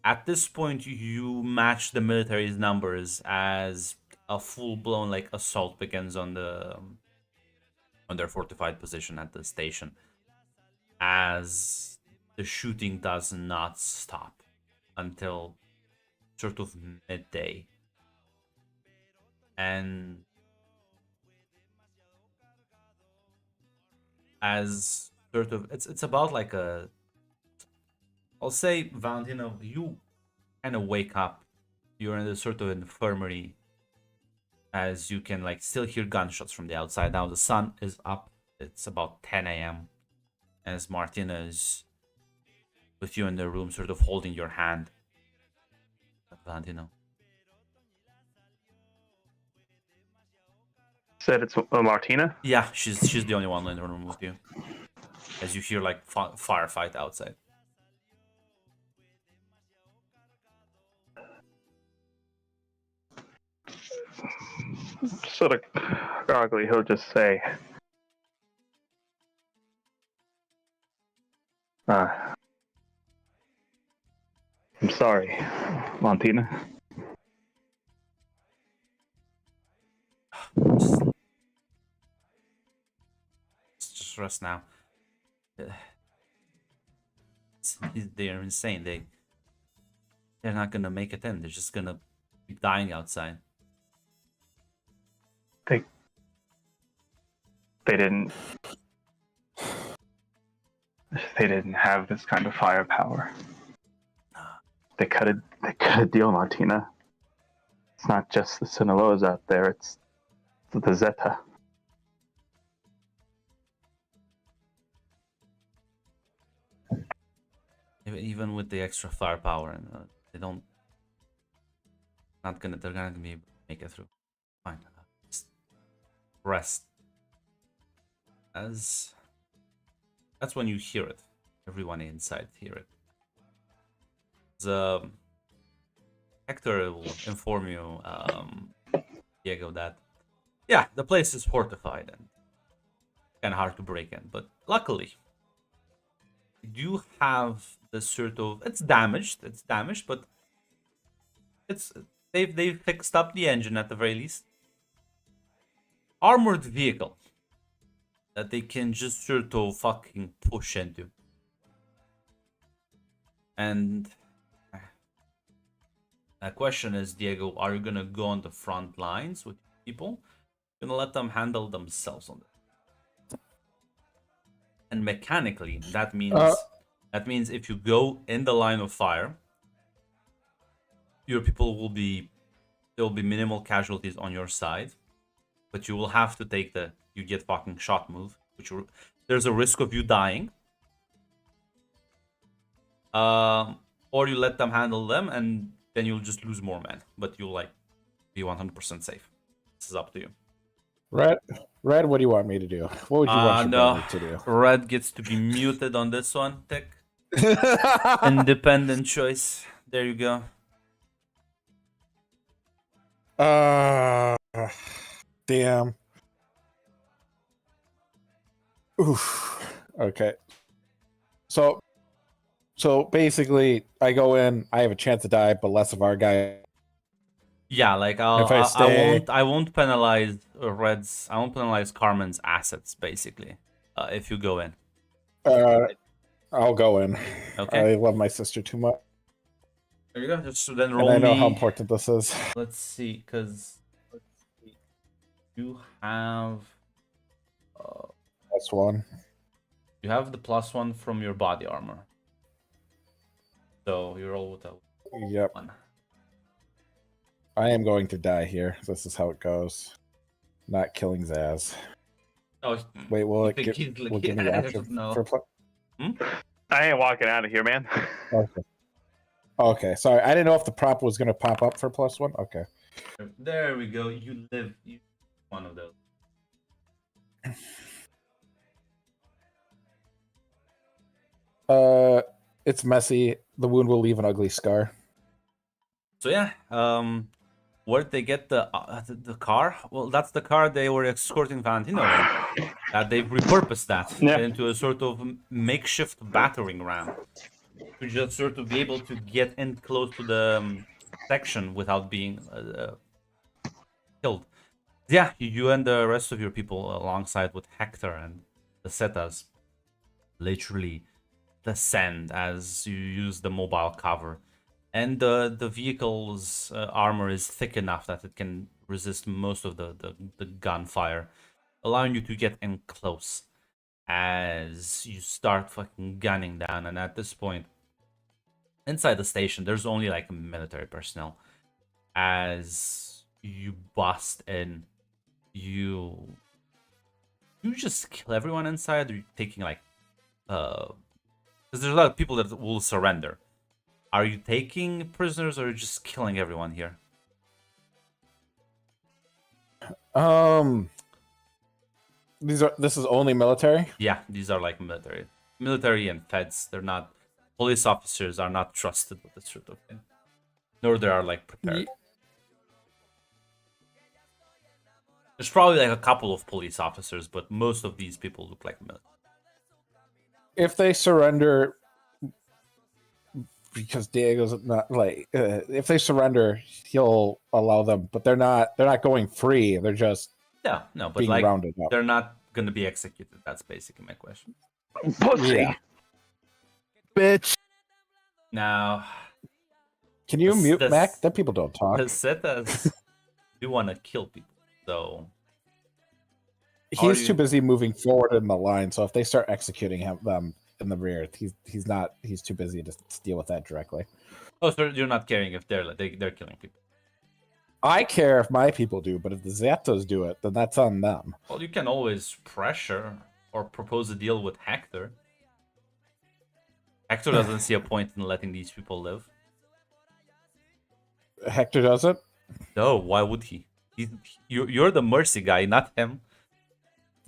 A: At this point, you match the military's numbers as a full-blown like assault begins on their fortified position at the station, as the shooting does not stop until sort of midday. And as sort of it's about like a, I'll say, Valentino, you kind of wake up. You're in this sort of infirmary, as you can like still hear gunshots from the outside. Now the sun is up. It's about 10 a.m. as Martina is with you in the room, sort of holding your hand. Valentino.
D: Said it's Martina.
A: Yeah, she's the only one in the room with you. As you hear like firefight outside.
D: Sort of gargly, he'll just say, I'm sorry, Montina.
A: Just rest now. They're insane. They're not gonna make it in. They're just gonna keep dying outside.
D: They didn't have this kind of firepower. They cut a deal, Martina. It's not just the Sinaloas out there, it's the Zeta.
A: Even with the extra firepower, and they're gonna be able to make it through. Fine. Just rest. That's when you hear it. Everyone inside hear it. Hector will inform you, Diego, that yeah, the place is fortified and kind of hard to break in, but luckily you do have this sort of, it's damaged, but they've fixed up the engine at the very least. Armored vehicle that they can just sort of fucking push into. And the question is, Diego, are you gonna go on the front lines with people? You're gonna let them handle themselves on that. And mechanically, that means if you go in the line of fire, your people there will be minimal casualties on your side, but you will have to take you get fucking shot move, there's a risk of you dying. Or you let them handle them, and then you'll just lose more men, but you'll like be 100% safe. This is up to you.
E: Red, what do you want me to do? What would you want your brother to do?
A: Red gets to be muted on this one. Tick. Independent choice. There you go.
E: Damn. Oof. Okay. So basically, I go in. I have a chance to die, but less of our guy.
A: Yeah, like I won't penalize Red's. I won't penalize Carmen's assets. Basically, if you go in.
E: I'll go in.
A: Okay.
E: I love my sister too much.
A: There you go. Just then roll
E: and I know
A: me.
E: how important this is.
A: Let's see, because you have
E: +1.
A: You have the +1 from your body armor. So you roll with a
E: Yep.
A: 1.
E: I am going to die here. This is how it goes. Not killing Zaz.
A: Oh,
E: Wait, will
A: you
E: it
A: think
E: give,
A: he's like,
E: will give me
A: yeah,
E: action
A: no.
E: for
D: I ain't walking out of here, man.
E: Okay. Okay, sorry. I didn't know if the prop was going to pop up for +1. Okay.
A: There we go. You live. You one of those.
E: It's messy. The wound will leave an ugly scar.
A: So yeah, where'd they get the car? Well, that's the car they were escorting Valentino in. They've repurposed that
D: Yeah.
A: into a sort of makeshift battering ram to just sort of be able to get in close to the section without being killed. Yeah, you and the rest of your people, alongside with Hector and the Zetas, literally descend as you use the mobile cover. And the vehicle's armor is thick enough that it can resist most of the gunfire, allowing you to get in close as you start fucking gunning down. And at this point, inside the station, there's only like military personnel. As you bust in, you just kill everyone inside, or you taking like because there's a lot of people that will surrender. Are you taking prisoners, or are you just killing everyone here?
E: This is only military.
A: Yeah, these are like military and feds. They're not police officers are not trusted with this sort of thing, nor they are like prepared. There's probably like a couple of police officers, but most of these people look like military.
E: If they surrender, because Diego's not like, if they surrender, he'll allow them, but they're not going free. They're just
A: No, but
E: being
A: like
E: rounded up.
A: they're not gonna be executed. That's basically my question.
D: Pussy.
E: Yeah.
C: Bitch.
A: Now,
E: Can you mute
A: this-
E: Mac? That people don't talk.
A: the Zetas do want to kill people, so
E: He's
A: you-
E: too busy moving forward in the line. So if they start executing them in the rear, he's too busy to deal with that directly.
A: oh, so you're not caring if they're killing people.
E: I care if my people do, but if the Zetas do it, then that's on them.
A: Well, you can always pressure or propose a deal with Hector. Hector doesn't see a point in letting these people live.
E: Hector does it.
A: No, why would he? You're the mercy guy, not him.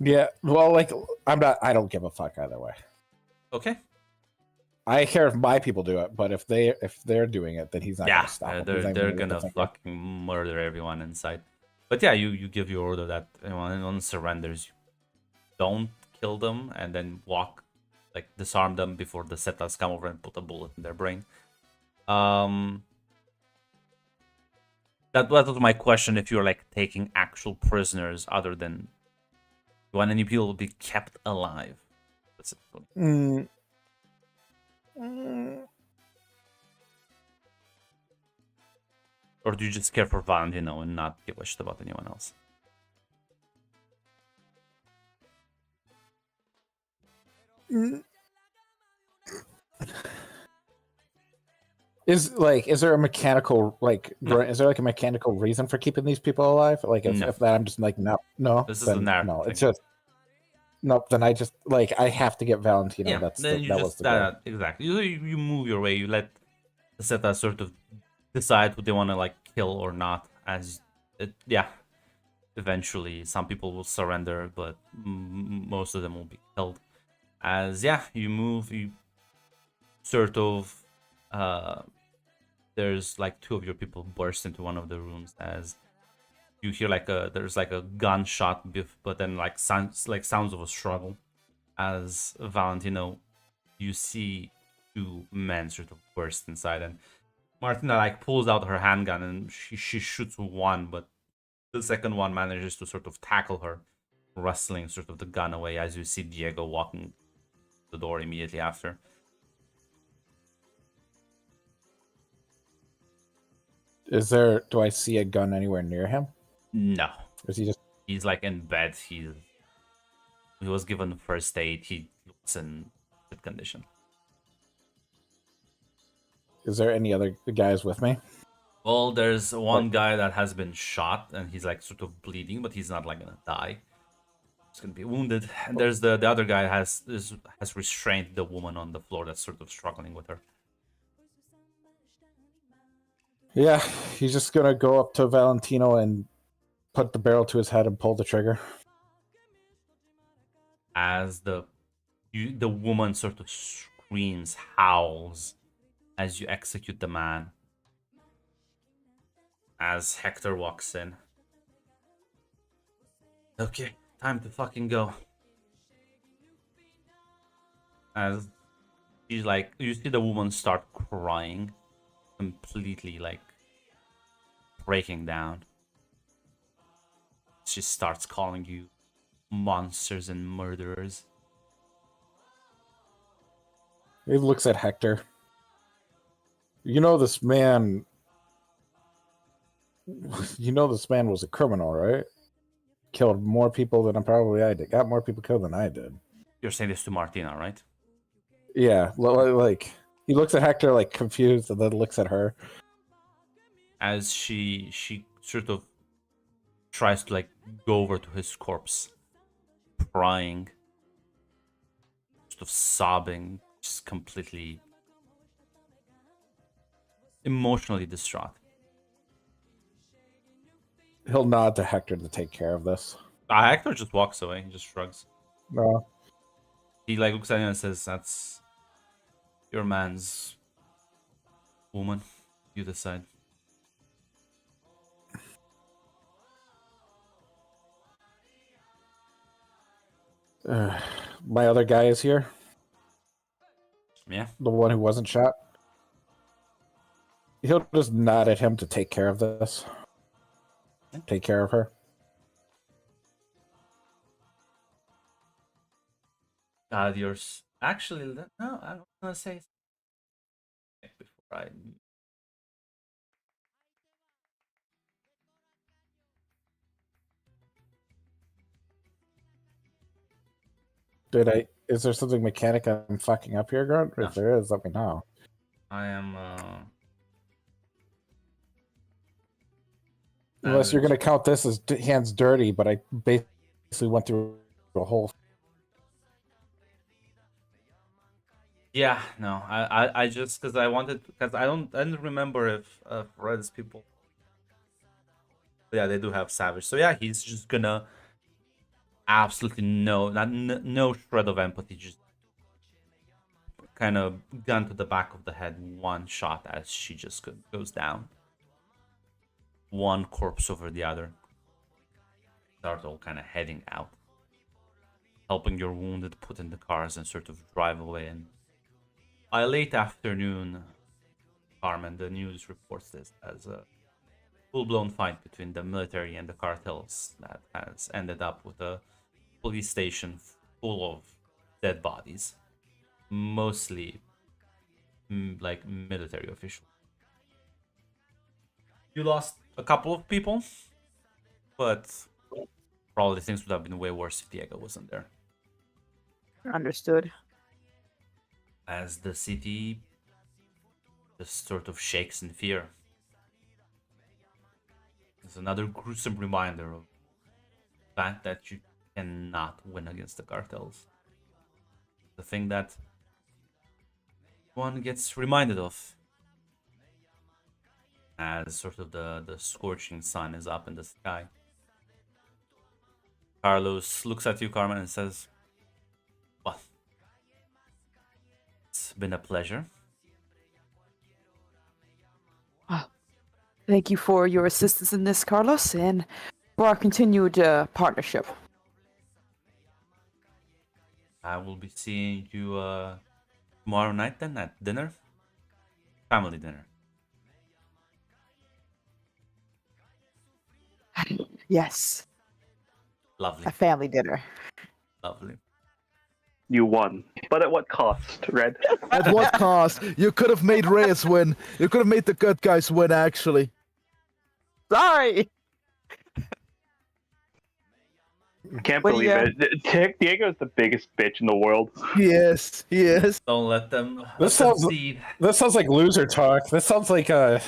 E: Yeah. Well, like I'm not. I don't give a fuck either way.
A: Okay.
E: I care if my people do it, but if they're doing it, then he's not
A: Yeah,
E: gonna stop it.
A: they're gonna fucking murder everyone inside. But yeah, you give your order that anyone surrenders, you don't kill them, and then disarm them before the Zetas come over and put a bullet in their brain. That was my question. If you're like taking actual prisoners, other than you want any people to be kept alive, specifically. Or do you just care for Valentino and not give a shit about anyone else?
E: Is there a mechanical is there like a mechanical reason for keeping these people alive? Like
A: No.
E: if that I'm just like no.
A: This is
E: then
A: the narrative
E: no.
A: thing.
E: It's just nope. Then I just I have to get Valentino.
A: Yeah,
E: That's
A: then you
E: that was
A: just
E: the goal.
A: exactly. You move your way. You let the Zeta sort of decide who they want to like kill or not. As it, yeah, eventually some people will surrender, but most of them will be killed. As yeah, you move. You sort of there's like two of your people burst into one of the rooms as you hear there's like a gunshot, but then like sounds of a struggle. As Valentino, you see two men sort of burst inside, and Martina like pulls out her handgun and she shoots one, but the second one manages to sort of tackle her, wrestling sort of the gun away. As you see Diego walking the door immediately after.
E: Do I see a gun anywhere near him?
A: No,
E: Or is he just
A: he's like in bed. He was given first aid. He looks in good condition.
E: is there any other guys with me?
A: Well, there's one guy that has been shot and he's like sort of bleeding, but he's not like gonna die. It's gonna be wounded. And there's the other guy has restrained the woman on the floor that's sort of struggling with her.
E: Yeah, he's just gonna go up to Valentino and put the barrel to his head and pull the trigger.
A: As the woman sort of screams, howls as you execute the man. As Hector walks in. Okay, time to fucking go. As she's like, you see the woman start crying, completely like breaking down. She starts calling you monsters and murderers.
E: He looks at Hector. You know this man. You know this man was a criminal, right? Killed more people than probably I did. Got more people killed than I did.
A: You're saying this to Martina, right?
E: Yeah, like he looks at Hector like confused, and then looks at her.
A: As she sort of tries to like go over to his corpse, crying, sort of sobbing, just completely emotionally distraught.
E: He'll nod to Hector to take care of this.
A: Hector just walks away. He just shrugs.
E: No.
A: He like looks at him and says, "That's your man's woman. You decide."
E: My other guy is here.
A: Yeah.
E: The one who wasn't shot. He'll just nod at him to take care of this. Take care of her.
A: Yours. Actually, no, I don't want to say before I.
E: Is there something mechanic I'm fucking up here, Grunt?
A: No.
E: If there is, let me know.
A: I am.
E: Unless you're going to count this as hands dirty, but I basically went through a whole.
A: Yeah, no, I just because I wanted because I didn't remember if Red's people. Yeah, they do have Savage, so yeah, he's just gonna absolutely no shred of empathy, just kind of gun to the back of the head, one shot as she just goes down. One corpse over the other. Start all kind of heading out, helping your wounded put in the cars and sort of drive away. And by late afternoon, Carmen, the news reports this as a full-blown fight between the military and the cartels that has ended up with a police station full of dead bodies, mostly like military officials. You lost a couple of people, but probably things would have been way worse if Diego wasn't there.
B: Understood.
A: As the city just sort of shakes in fear. It's another gruesome reminder of the fact that you cannot win against the cartels. The thing that one gets reminded of as sort of the scorching sun is up in the sky. Carlos looks at you, Carmen, and says, "Well, it's been a pleasure."
B: Thank you for your assistance in this, Carlos, and for our continued partnership.
A: I will be seeing you tomorrow night then at dinner. Family dinner.
B: Yes,
A: Lovely.
B: a family dinner.
A: Lovely.
D: You won. But at what cost, Red?
C: At what cost? You could have made Reyes win. You could have made the good guys win, actually.
B: Sorry.
D: I can't
B: What do
D: believe
B: you-
D: it. Diego's the biggest bitch in the world.
C: Yes, yes.
A: Don't let them.
E: This
A: Let them
E: sounds-
A: see.
E: That sounds like loser talk. That sounds like a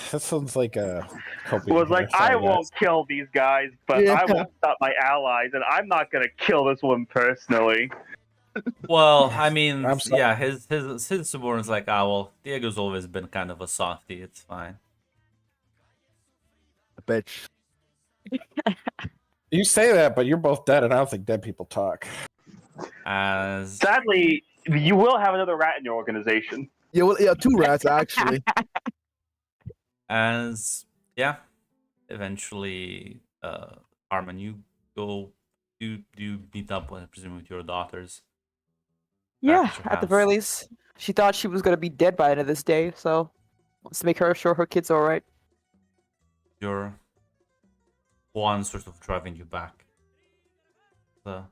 E: coping.
D: Was like,
E: here. Sorry,
D: I won't
E: guys.
D: kill these guys, but
C: Yeah.
D: I will stop my allies, and I'm not gonna kill this one personally.
A: Well, I mean,
E: I'm sorry.
A: yeah, his subordinate's like, ah, well, Diego's always been kind of a softie. It's fine.
C: Bitch.
E: You say that, but you're both dead, and I don't think dead people talk.
A: As
D: Sadly, you will have another rat in your organization.
C: Yeah, well, yeah, 2 rats actually.
A: as yeah, eventually, Harmon, you go. You meet up, I presume, with your daughters.
B: Yeah,
A: at your
B: at the very
A: house.
B: least, she thought she was gonna be dead by the end of this day, so wants to make sure her kid's all right.
A: Your one sort of driving you back. Well,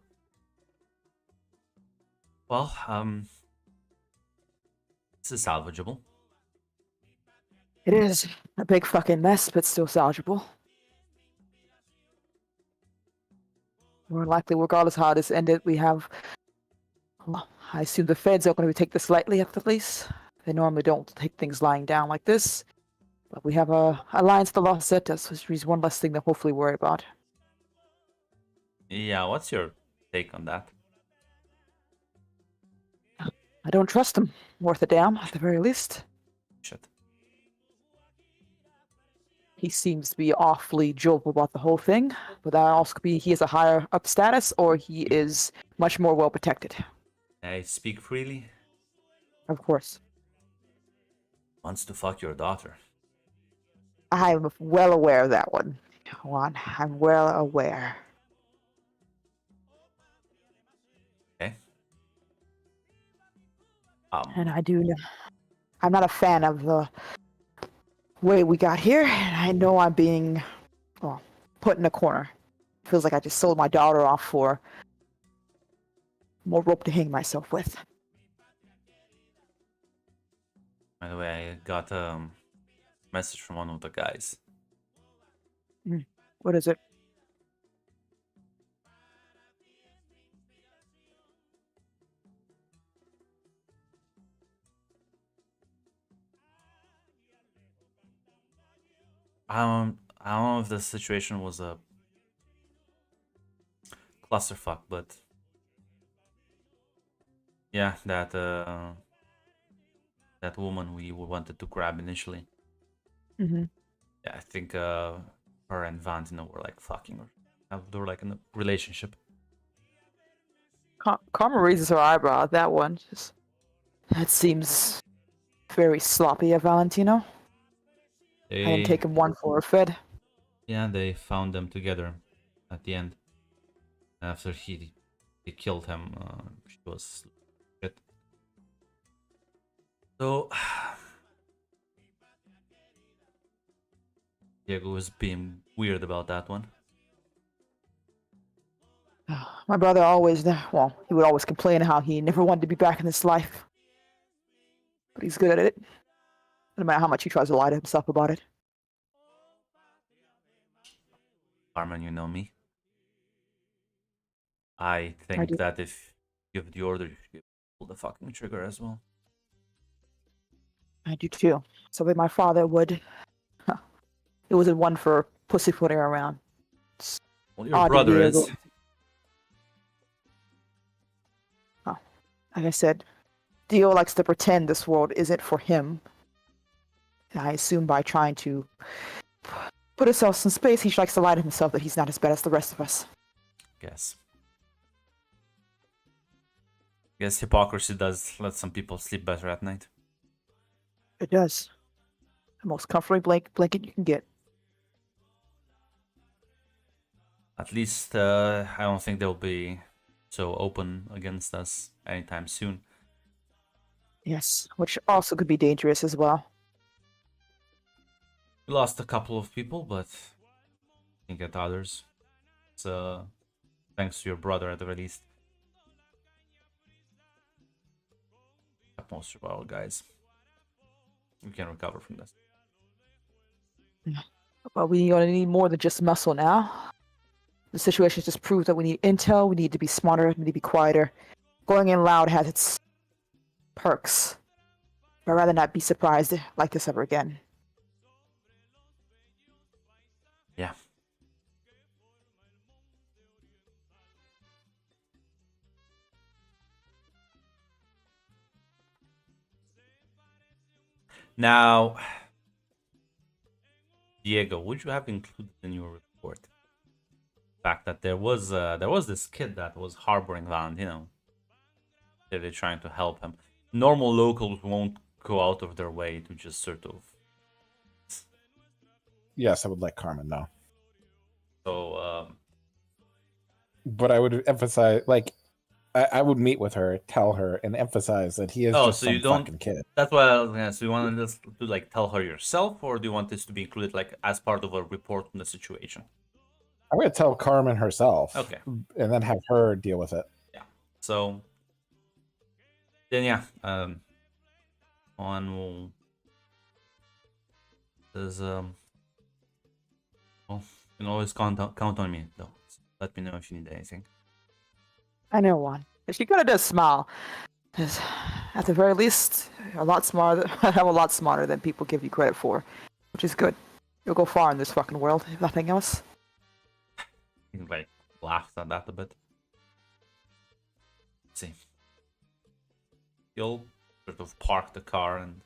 A: this is salvageable.
B: It is a big fucking mess, but still salvageable. More likely, regardless how this ended, we have. Well, I assume the feds are going to take this lightly at the least. They normally don't take things lying down like this. But we have a alliance to Los Zetas, which is one less thing to hopefully worry about.
A: Yeah, what's your take on that?
B: I don't trust him. Worth a damn, at the very least.
A: Shit.
B: He seems to be awfully jovial about the whole thing, but that also could be he has a higher up status or he is much more well protected.
A: I speak freely.
B: Of course.
A: Wants to fuck your daughter.
B: I'm well aware of that one. Juan, I'm well aware.
A: Okay.
B: And I do know. I'm not a fan of the way we got here, and I know I'm being, well, put in a corner. Feels like I just sold my daughter off for more rope to hang myself with.
A: By the way, I got a message from one of the guys.
B: What is it?
A: I don't know if the situation was a clusterfuck, but yeah, that woman we wanted to grab initially.
B: Mm-hmm.
A: Yeah, I think her and Valentino were like fucking, or they were like in a relationship.
B: Karma raises her eyebrow at that one. Just, that seems very sloppy of Valentino. I didn't take him one for a fed.
A: Yeah, they found them together at the end. After he killed him, she was shit. So Diego was being weird about that one.
B: My brother always, well, he would always complain how he never wanted to be back in this life. But he's good at it. No matter how much he tries to lie to himself about it.
A: Armin, you know me. I think
B: do.
A: that if you give the order, you should pull the fucking trigger as well.
B: I do too. So that my father would. It wasn't one for pussyfooting around.
A: Well, your
B: Odd
A: brother
B: Diego.
A: is.
B: Like I said, Dio likes to pretend this world isn't for him. And I assume by trying to put himself in space, he likes to lie to himself that he's not as bad as the rest of us.
A: Guess hypocrisy does let some people sleep better at night.
B: It does. The most comforting blanket you can get.
A: At least I don't think they'll be so open against us anytime soon.
B: Yes, which also could be dangerous as well.
A: We lost a couple of people, but we can get others. It's thanks to your brother at the very least. At most of our guys. We can recover from this.
B: But we gonna need more than just muscle now. The situation just proves that we need intel, we need to be smarter, we need to be quieter. Going in loud has its perks. But I'd rather not be surprised like this ever again.
A: Yeah. Now, Diego, would you have included in your report the fact that there was this kid that was harboring Valentino? They're trying to help him. Normal locals won't go out of their way to just sort of.
E: Yes, I would let Carmen know.
A: So,
E: But I would emphasize, like, I would meet with her, tell her, and emphasize that he is just
A: so
E: some
A: you don't.
E: fucking kid.
A: That's why I was gonna. So you want this to like tell her yourself, or do you want this to be included like as part of a report on the situation?
E: I'm going to tell Carmen herself.
A: Okay.
E: And then have her deal with it.
A: Yeah. So then, yeah. On will. There's well, you can always count on me though. So let me know if you need anything.
B: I know one. She kind of does smile. 'Cause at the very least, a lot smarter. I'm a lot smarter than people give you credit for, which is good. You'll go far in this fucking world, if nothing else.
A: He like laughs at that a bit. Let's see. You'll sort of park the car and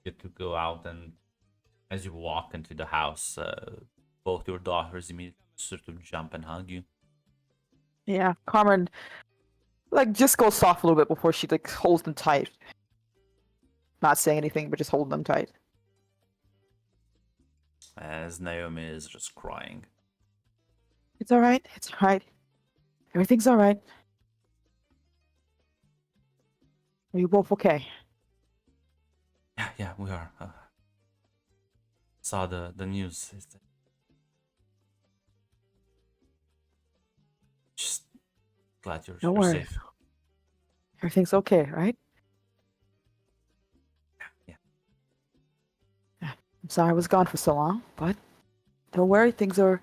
A: get to go out, and as you walk into the house, both your daughters immediately sort of jump and hug you.
B: Yeah, Carmen, like, just goes soft a little bit before she, like, holds them tight. Not saying anything, but just holding them tight.
A: As Naomi is just crying.
B: It's alright, it's alright. Everything's alright. Are you both okay?
A: Yeah, we are. Saw the news. Just glad you're
B: Don't worry.
A: safe.
B: Everything's okay, right?
A: Yeah.
B: I'm sorry I was gone for so long, but don't worry, things are...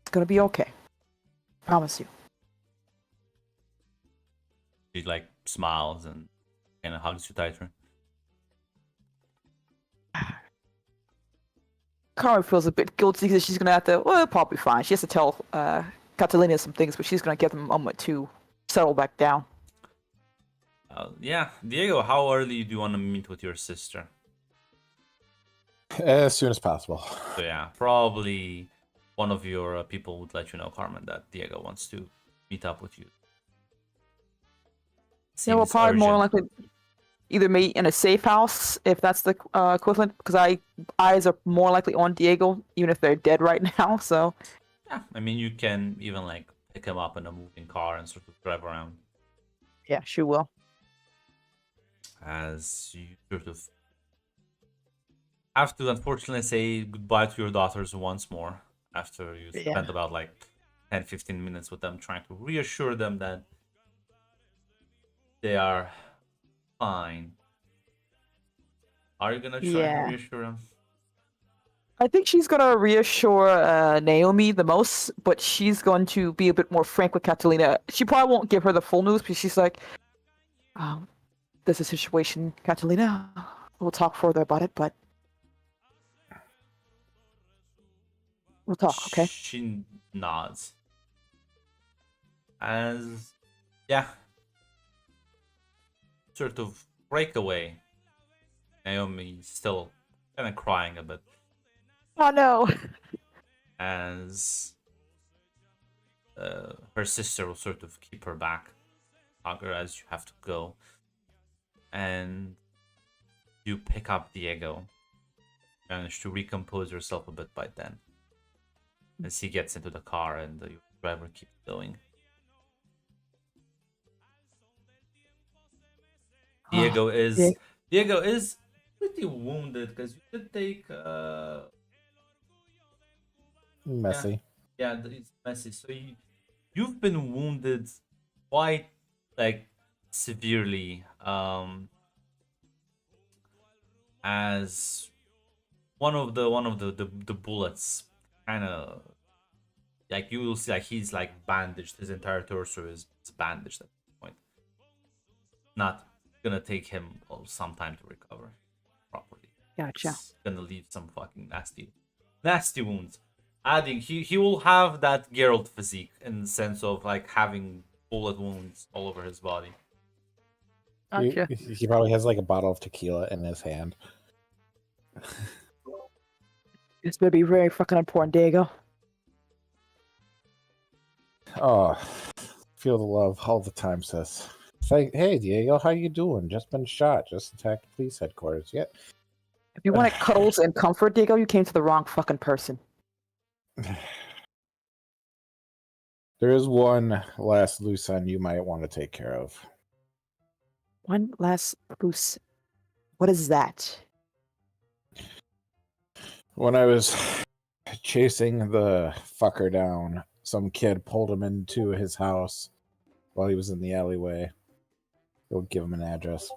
B: It's gonna be okay. Promise you.
A: She like smiles and kind of hugs you tighter.
B: Carmen feels a bit guilty because she's gonna have to... Well, it'll probably be fine. She has to tell Catalina some things, but she's gonna give them a moment to settle back down.
A: Yeah, Diego, how early do you want to meet with your sister?
E: As soon as possible.
A: So yeah, probably one of your people would let you know, Carmen, that Diego wants to meet up with you.
B: Yeah, we'll
A: Seems
B: probably more
A: urgent.
B: likely either meet in a safe house, if that's the equivalent, because eyes are more likely on Diego, even if they're dead right now, so...
A: Yeah, I mean, you can even like pick him up in a moving car and sort of drive around.
B: Yeah, she will.
A: As you sort of have to unfortunately say goodbye to your daughters once more after you
B: Yeah.
A: spent about like 10-15 minutes with them trying to reassure them that they are fine. Are you gonna try
B: Yeah.
A: to reassure them?
B: I think she's gonna reassure Naomi the most, but she's going to be a bit more frank with Catalina. She probably won't give her the full news, but she's like, there's a situation, Catalina. We'll talk further about it, but we'll talk, okay?
A: She nods. As yeah, sort of breakaway. Naomi still kind of crying a bit
B: Oh no.
A: as her sister will sort of keep her back, hug her as you have to go, and you pick up Diego. Manage to recompose yourself a bit by then, as he gets into the car and the driver keeps going. Diego is pretty wounded because you did take
E: Messy.
A: yeah, it's messy. So you've been wounded quite like severely, as one of the bullets kind of Like you will see, like he's like bandaged. His entire torso is bandaged at this point. Not gonna take him some time to recover properly.
B: Gotcha.
A: It's gonna leave some fucking nasty wounds. Adding, he will have that Geralt physique in the sense of like having bullet wounds all over his body.
B: Gotcha.
E: He probably has like a bottle of tequila in his hand.
B: This better be very fucking important, Diego.
E: Oh, feel the love all the time, sis. Say, hey, Diego, how you doing? Just been shot. Just attacked police headquarters. Yeah.
B: If you wanted cuddles and comfort, Diego, you came to the wrong fucking person.
E: There is one last loose end you might want to take care of.
B: One last loose. What is that?
E: When I was chasing the fucker down, some kid pulled him into his house while he was in the alleyway. Go give him an address.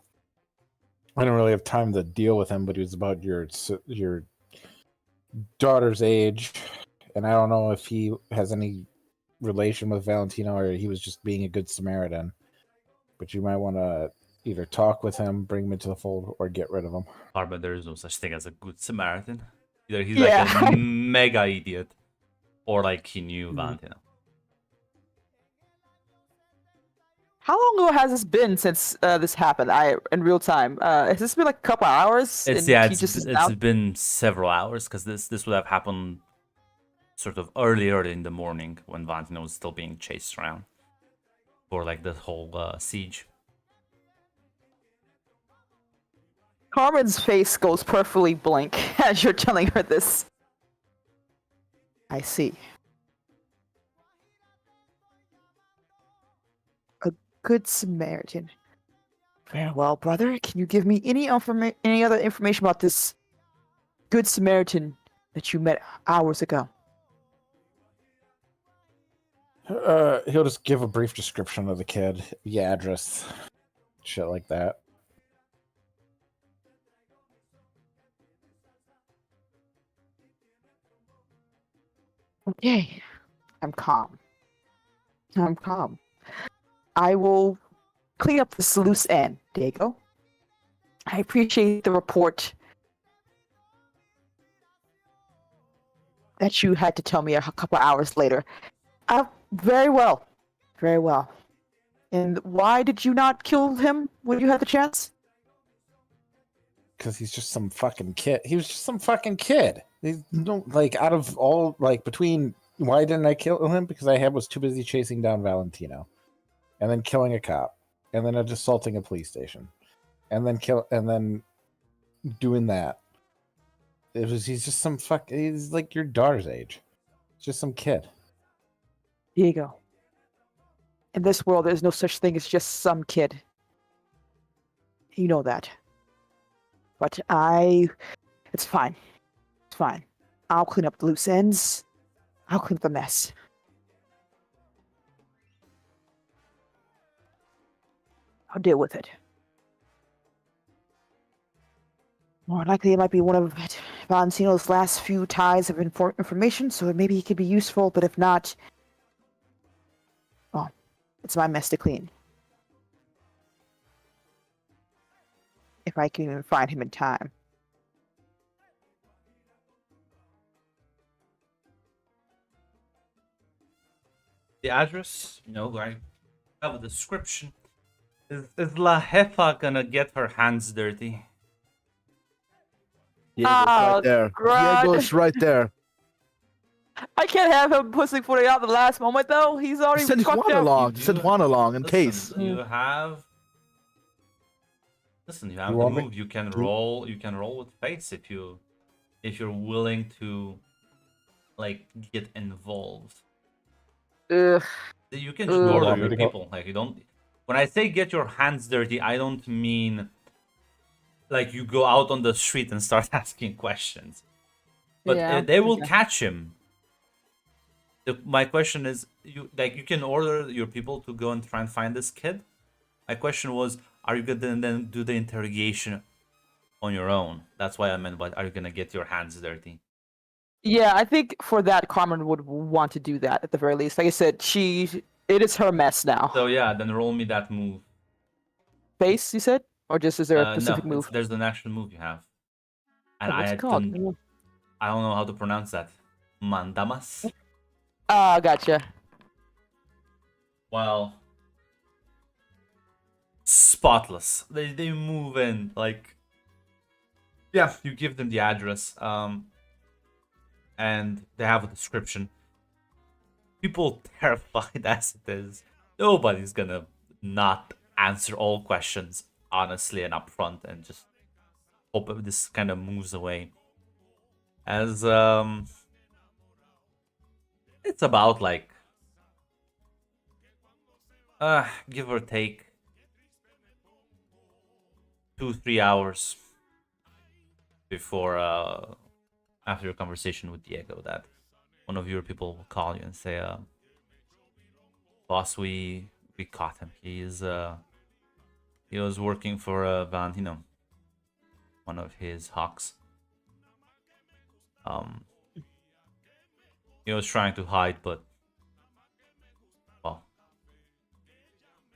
E: I don't really have time to deal with him, but he was about your daughter's age, and I don't know if he has any relation with Valentino or he was just being a good Samaritan. But you might want to either talk with him, bring him into the fold, or get rid of him.
A: But there is no such thing as a good Samaritan. Either he's
B: Yeah.
A: like a mega idiot, or like he knew Valentino.
B: How long ago has this been since this happened? In real time. Has this been like a couple hours?
A: It's
B: and he
A: it's,
B: just is
A: it's
B: now-
A: been several hours because this would have happened sort of earlier in the morning when Valentino was still being chased around for like the whole siege.
B: Carmen's face goes perfectly blank as you're telling her this. I see. A good Samaritan. Very well, brother. Can you give me any other information about this good Samaritan that you met hours ago?
E: He'll just give a brief description of the kid, the address, shit like that.
B: Okay. I'm calm. I'm calm. I will clean up this loose end, Diego. I appreciate the report that you had to tell me a couple hours later. Very well. Very well. And why did you not kill him when you had the chance?
E: Because he's just some fucking kid. He was just some fucking kid. He's no, like, out of all, like, between why didn't I kill him? Because I was too busy chasing down Valentino, and then killing a cop, and then assaulting a police station, and then doing that. He's just some he's like your daughter's age. Just some kid.
B: Diego. In this world, there's no such thing as just some kid. You know that. But it's fine. It's fine. I'll clean up the loose ends. I'll clean up the mess. I'll deal with it. More likely, it might be one of Valentino's last few ties of information, so maybe it could be useful, but if not, well, it's my mess to clean. If I can even find him in time.
A: The address, I have a description. Is La Jefa gonna get her hands dirty?
C: Diego's
B: Oh,
C: right there.
B: God.
C: Diego's right there.
B: I can't have him pussyfooting out the last moment, though. He's already
C: Send
B: fucked
C: Juan
B: up.
C: along. Send Juan along in case.
A: You have. Listen, you have
E: You
A: the
E: want me-
A: move. You can roll. You can roll with face if you're willing to, like, get involved.
B: Ugh.
A: You can just
B: Ugh.
A: order
E: Want me
A: your
E: to go?
A: people. Like, you don't. When I say get your hands dirty, I don't mean like you go out on the street and start asking questions. But
B: Yeah,
A: they will
B: okay.
A: catch him. My question is, you can order your people to go and try and find this kid. My question was, are you gonna then do the interrogation on your own? That's why I meant, but are you gonna get your hands dirty?
B: Yeah, I think for that, Carmen would want to do that at the very least. Like I said, it is her mess now.
A: So yeah, then roll me that move.
B: Base, you said, or just is there a specific
A: No,
B: move?
A: there's an actual move you have, and
B: Oh, what's
A: I
B: it called?
A: don't know how to pronounce that. Mandamas.
B: Ah, gotcha.
A: Well, spotless. They move in like, yeah. You give them the address, and they have a description. People terrified as it is, nobody's gonna not answer all questions honestly and upfront, and just hope this kind of moves away. As it's about like give or take 2-3 hours before after your conversation with Diego, that one of your people will call you and say, boss, we caught him. He was working for Valentino, one of his hawks. He was trying to hide, but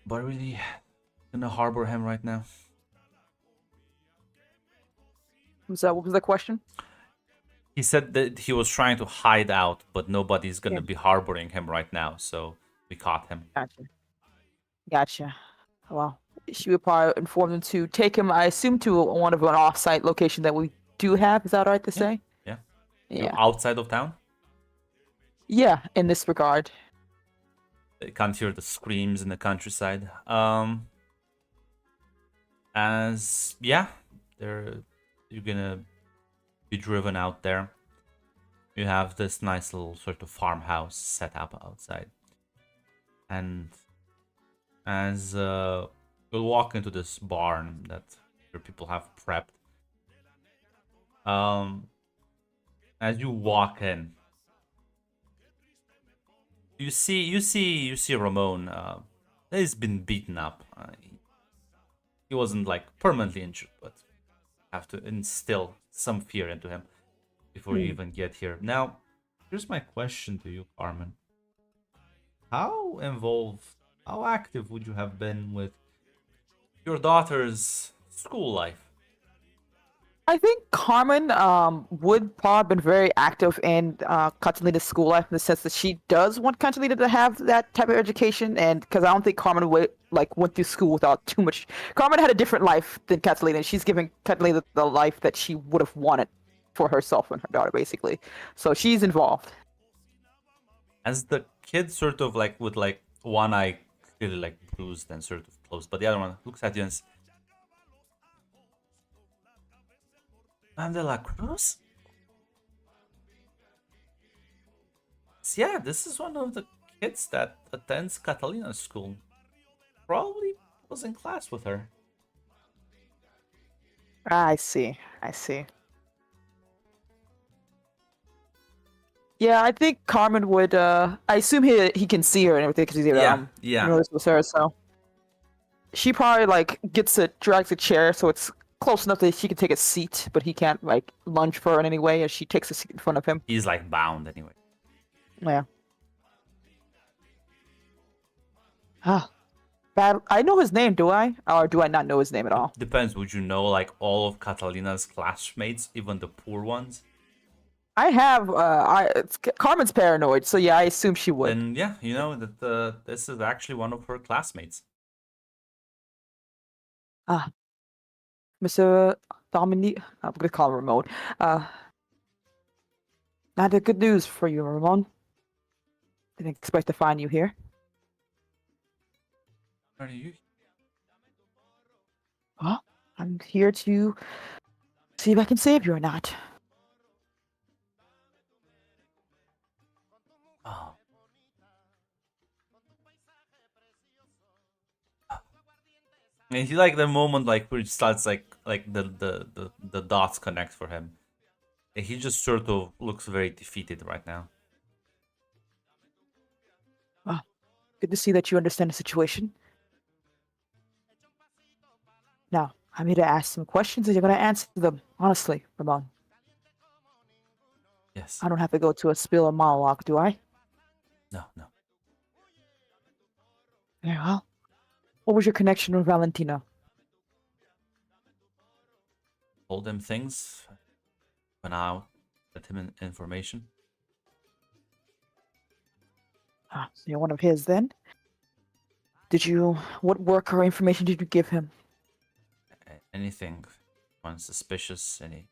A: really gonna harbor him right now.
B: What was the question?
A: He said that he was trying to hide out, but nobody's gonna be harboring him right now, so we caught him.
B: Gotcha. Well, she would probably inform them to take him, I assume, to one of an off-site location that we do have. Is that right to say?
A: Yeah.
B: Yeah.
A: Outside of town?
B: Yeah, in this regard.
A: They can't hear the screams in the countryside. You're gonna be driven out there. You have this nice little sort of farmhouse set up outside, and as you'll walk into this barn that your people have prepped. As you walk in, you see Ramon. He's been beaten up. He wasn't like permanently injured, but have to instill some fear into him before you even get here. Now, here's my question to you, Carmen. How involved, how active would you have been with your daughter's school life?
B: I think Carmen would probably have been very active in Catalina's school life in the sense that she does want Catalina to have that type of education, and because I don't think Carmen went through school without too much. Carmen had a different life than Catalina. She's giving Catalina the life that she would have wanted for herself and her daughter, basically. So she's involved.
A: As the kid sort of like with like one eye clearly like bruised and sort of closed, but the other one looks at you and says, "I'm de la Cruz?" Yeah, this is one of the kids that attends Catalina's school. Probably was in class with her.
B: I see. Yeah, I think Carmen would. I assume he can see her and everything because he's noticed with her. So she probably like drags a chair so it's close enough that she can take a seat, but he can't like lunge for her in any way as she takes a seat in front of him.
A: He's like bound anyway.
B: Yeah. Bad. I know his name, do I? Or do I not know his name at all?
A: Depends. Would you know like all of Catalina's classmates, even the poor ones?
B: I have. Carmen's paranoid, so yeah, I assume she would.
A: Then yeah, you know that this is actually one of her classmates.
B: Mr. Dominique. I'm gonna call him Ramon. Not a good news for you, Ramon. Didn't expect to find you here.
A: Are you?
B: Well, I'm here to see if I can save you or not.
A: Oh. And he like the moment like where it starts like the dots connect for him. And he just sort of looks very defeated right now.
B: Well, good to see that you understand the situation. Now, I'm here to ask some questions and you're going to answer them honestly, Ramon.
A: Yes.
B: I don't have to go to a spill or monologue, do I?
A: No, no.
B: Yeah, well, what was your connection with Valentino?
A: Told him things. Went out. Let him information.
B: Ah, so you're one of his then? What work or information did you give him?
A: Anything. One suspicious. Any.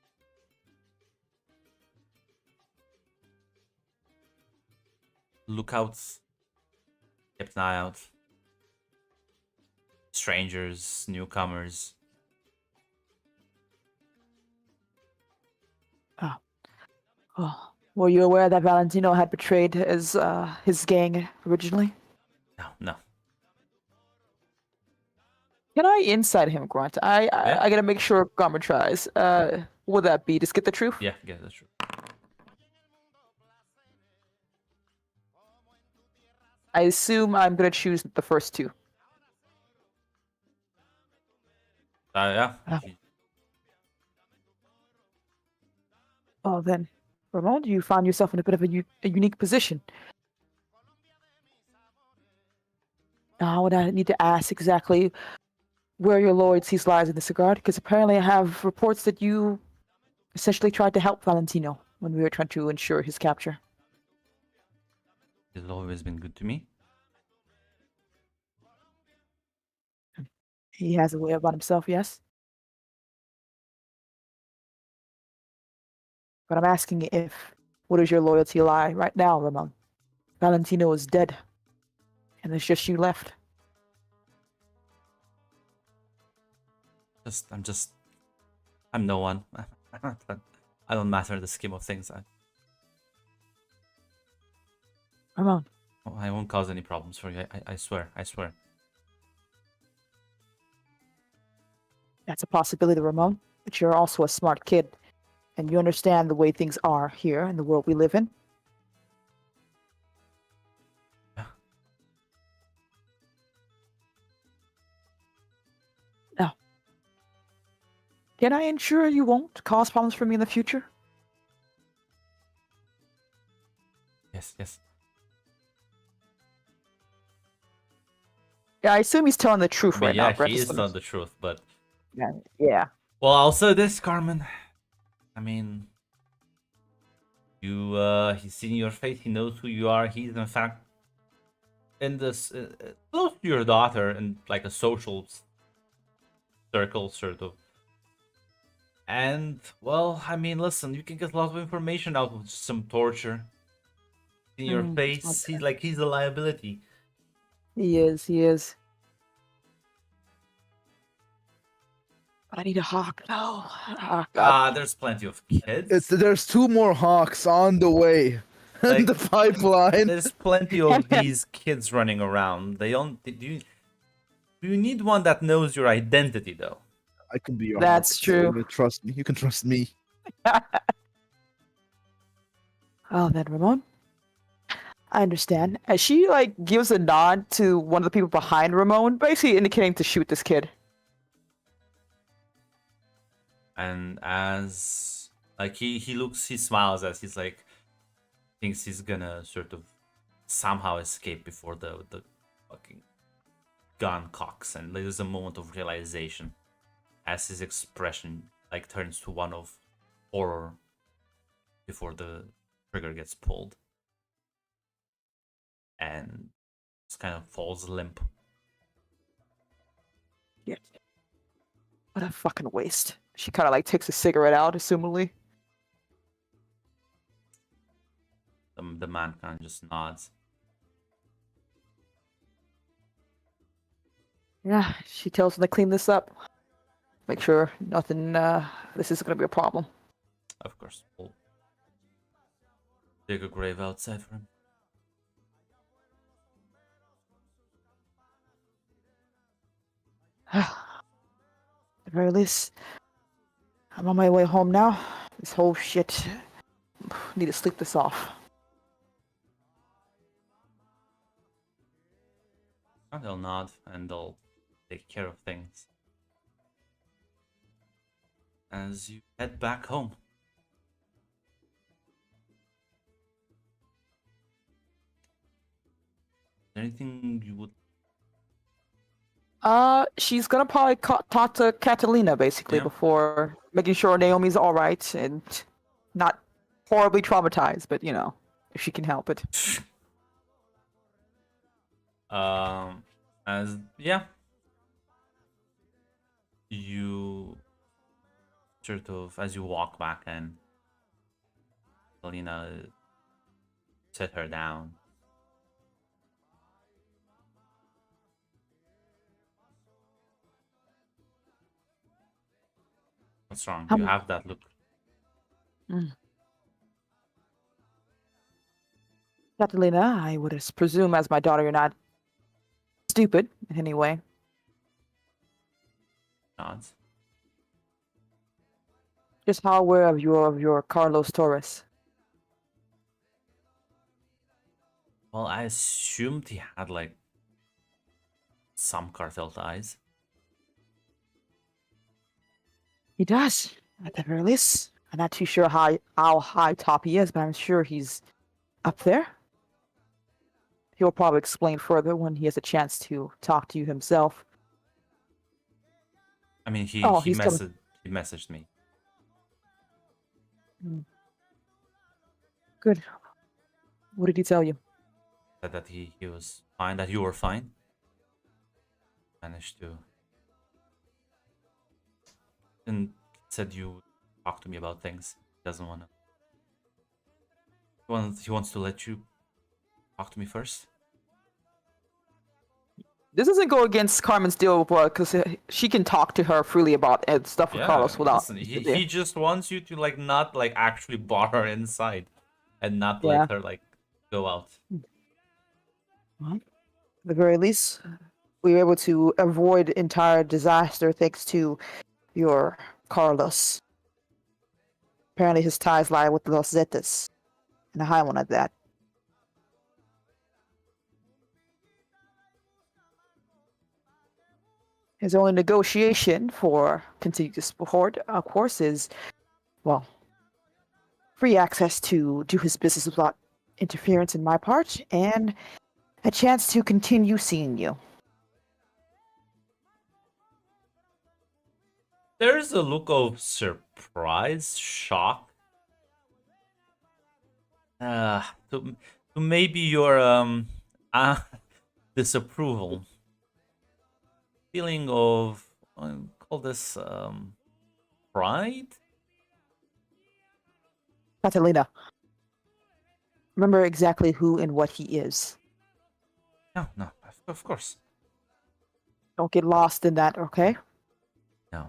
A: Lookouts. Kept an eye out. Strangers, newcomers.
B: Ah, oh, were you aware that Valentino had betrayed his gang originally?
A: No, no.
B: Can I inside him, Grunt?
A: Yeah.
B: I gotta make sure Garmer tries. Would that be just get the truth?
A: Yeah, that's true.
B: I assume I'm gonna choose the first two.
A: Yeah.
B: Oh. Oh, then, Ramon, you found yourself in a bit of a unique position. Now, would I need to ask exactly where your loyalties lies in this regard? Because apparently I have reports that you essentially tried to help Valentino when we were trying to ensure his capture.
A: He's always been good to me.
B: He has a way about himself, yes? But I'm asking what does your loyalty lie right now, Ramon? Valentino is dead, and there's just you left.
A: I'm no one. I don't matter in the scheme of things.
B: Ramon,
A: I won't cause any problems for you. I swear. I swear.
B: that's a possibility, Ramon. But you're also a smart kid, and you understand the way things are here in the world we live in.
A: Yeah.
B: Now, can I ensure you won't cause problems for me in the future?
A: Yes, yes.
B: Yeah, I assume he's telling the truth
A: I mean,
B: right
A: yeah,
B: now. Brett
A: he is
B: gonna-
A: telling the truth, but
B: Yeah.
A: well, I'll say this, Carmen. I mean, he's seen your face. He knows who you are. He's in fact in this close to your daughter in like a social circle, sort of. And well, I mean, listen, you can get a lot of information out of just some torture in your face. He's a liability.
B: He is. But I need a hawk. No. God.
A: There's plenty of kids.
C: There's 2 more hawks on the way in
A: Like,
C: the pipeline.
A: There's plenty of these kids running around. They don't. Do you need one that knows your identity, though?
C: I can be your
B: That's
C: hawk.
B: true.
C: You trust me. You can trust me.
B: Oh, then, Ramon. I understand. As she, gives a nod to one of the people behind Ramon, basically indicating to shoot this kid.
A: And as he smiles as he's thinks he's gonna sort of somehow escape before the fucking gun cocks, and there's a moment of realization as his expression turns to one of horror before the trigger gets pulled, and just kind of falls limp.
B: Yeah. What a fucking waste. She kind of takes a cigarette out, assumingly.
A: The man kind of just nods.
B: Yeah, she tells him to clean this up. Make sure nothing, this isn't going to be a problem.
A: Of course, we'll dig a grave outside for him.
B: At the very least, I'm on my way home now. This whole shit, need to sleep this off.
A: And they'll nod and they'll take care of things as you head back home. anything you would?
B: She's gonna probably talk to Catalina basically
A: Yeah.
B: before making sure Naomi's all right and not horribly traumatized, but if she can help it.
A: As yeah, you sort of as you walk back and Selena set her down. What's wrong? You have that look.
B: Catalina, I would presume as my daughter you're not stupid in any way.
A: Nods.
B: Just how aware of your Carlos Torres?
A: Well, I assumed he had like some cartel ties.
B: He does, at the very least. I'm not too sure how high top he is, but I'm sure he's up there. He'll probably explain further when he has a chance to talk to you himself.
A: I mean, he
B: he's coming.
A: he messaged me.
B: Good. What did he tell you?
A: Said that he was fine, that you were fine. Managed to. And said you talk to me about things. He doesn't want to. He wants to let you talk to me first.
B: This doesn't go against Carmen's deal because she can talk to her freely about stuff with Carlos without.
A: Listen, he just wants you to like not like actually bar her inside, and not let her like go out.
B: Well, at the very least, we were able to avoid entire disaster thanks to your Carlos. Apparently, his ties lie with Los Zetas, and a high one at that. His only negotiation for continued support, of course, is, well, free access to do his business without interference in my part, and a chance to continue seeing you.
A: There's a look of surprise, shock, to maybe your disapproval, feeling of call this pride.
B: Catalina, remember exactly who and what he is.
A: No, of course.
B: Don't get lost in that, okay?
A: No.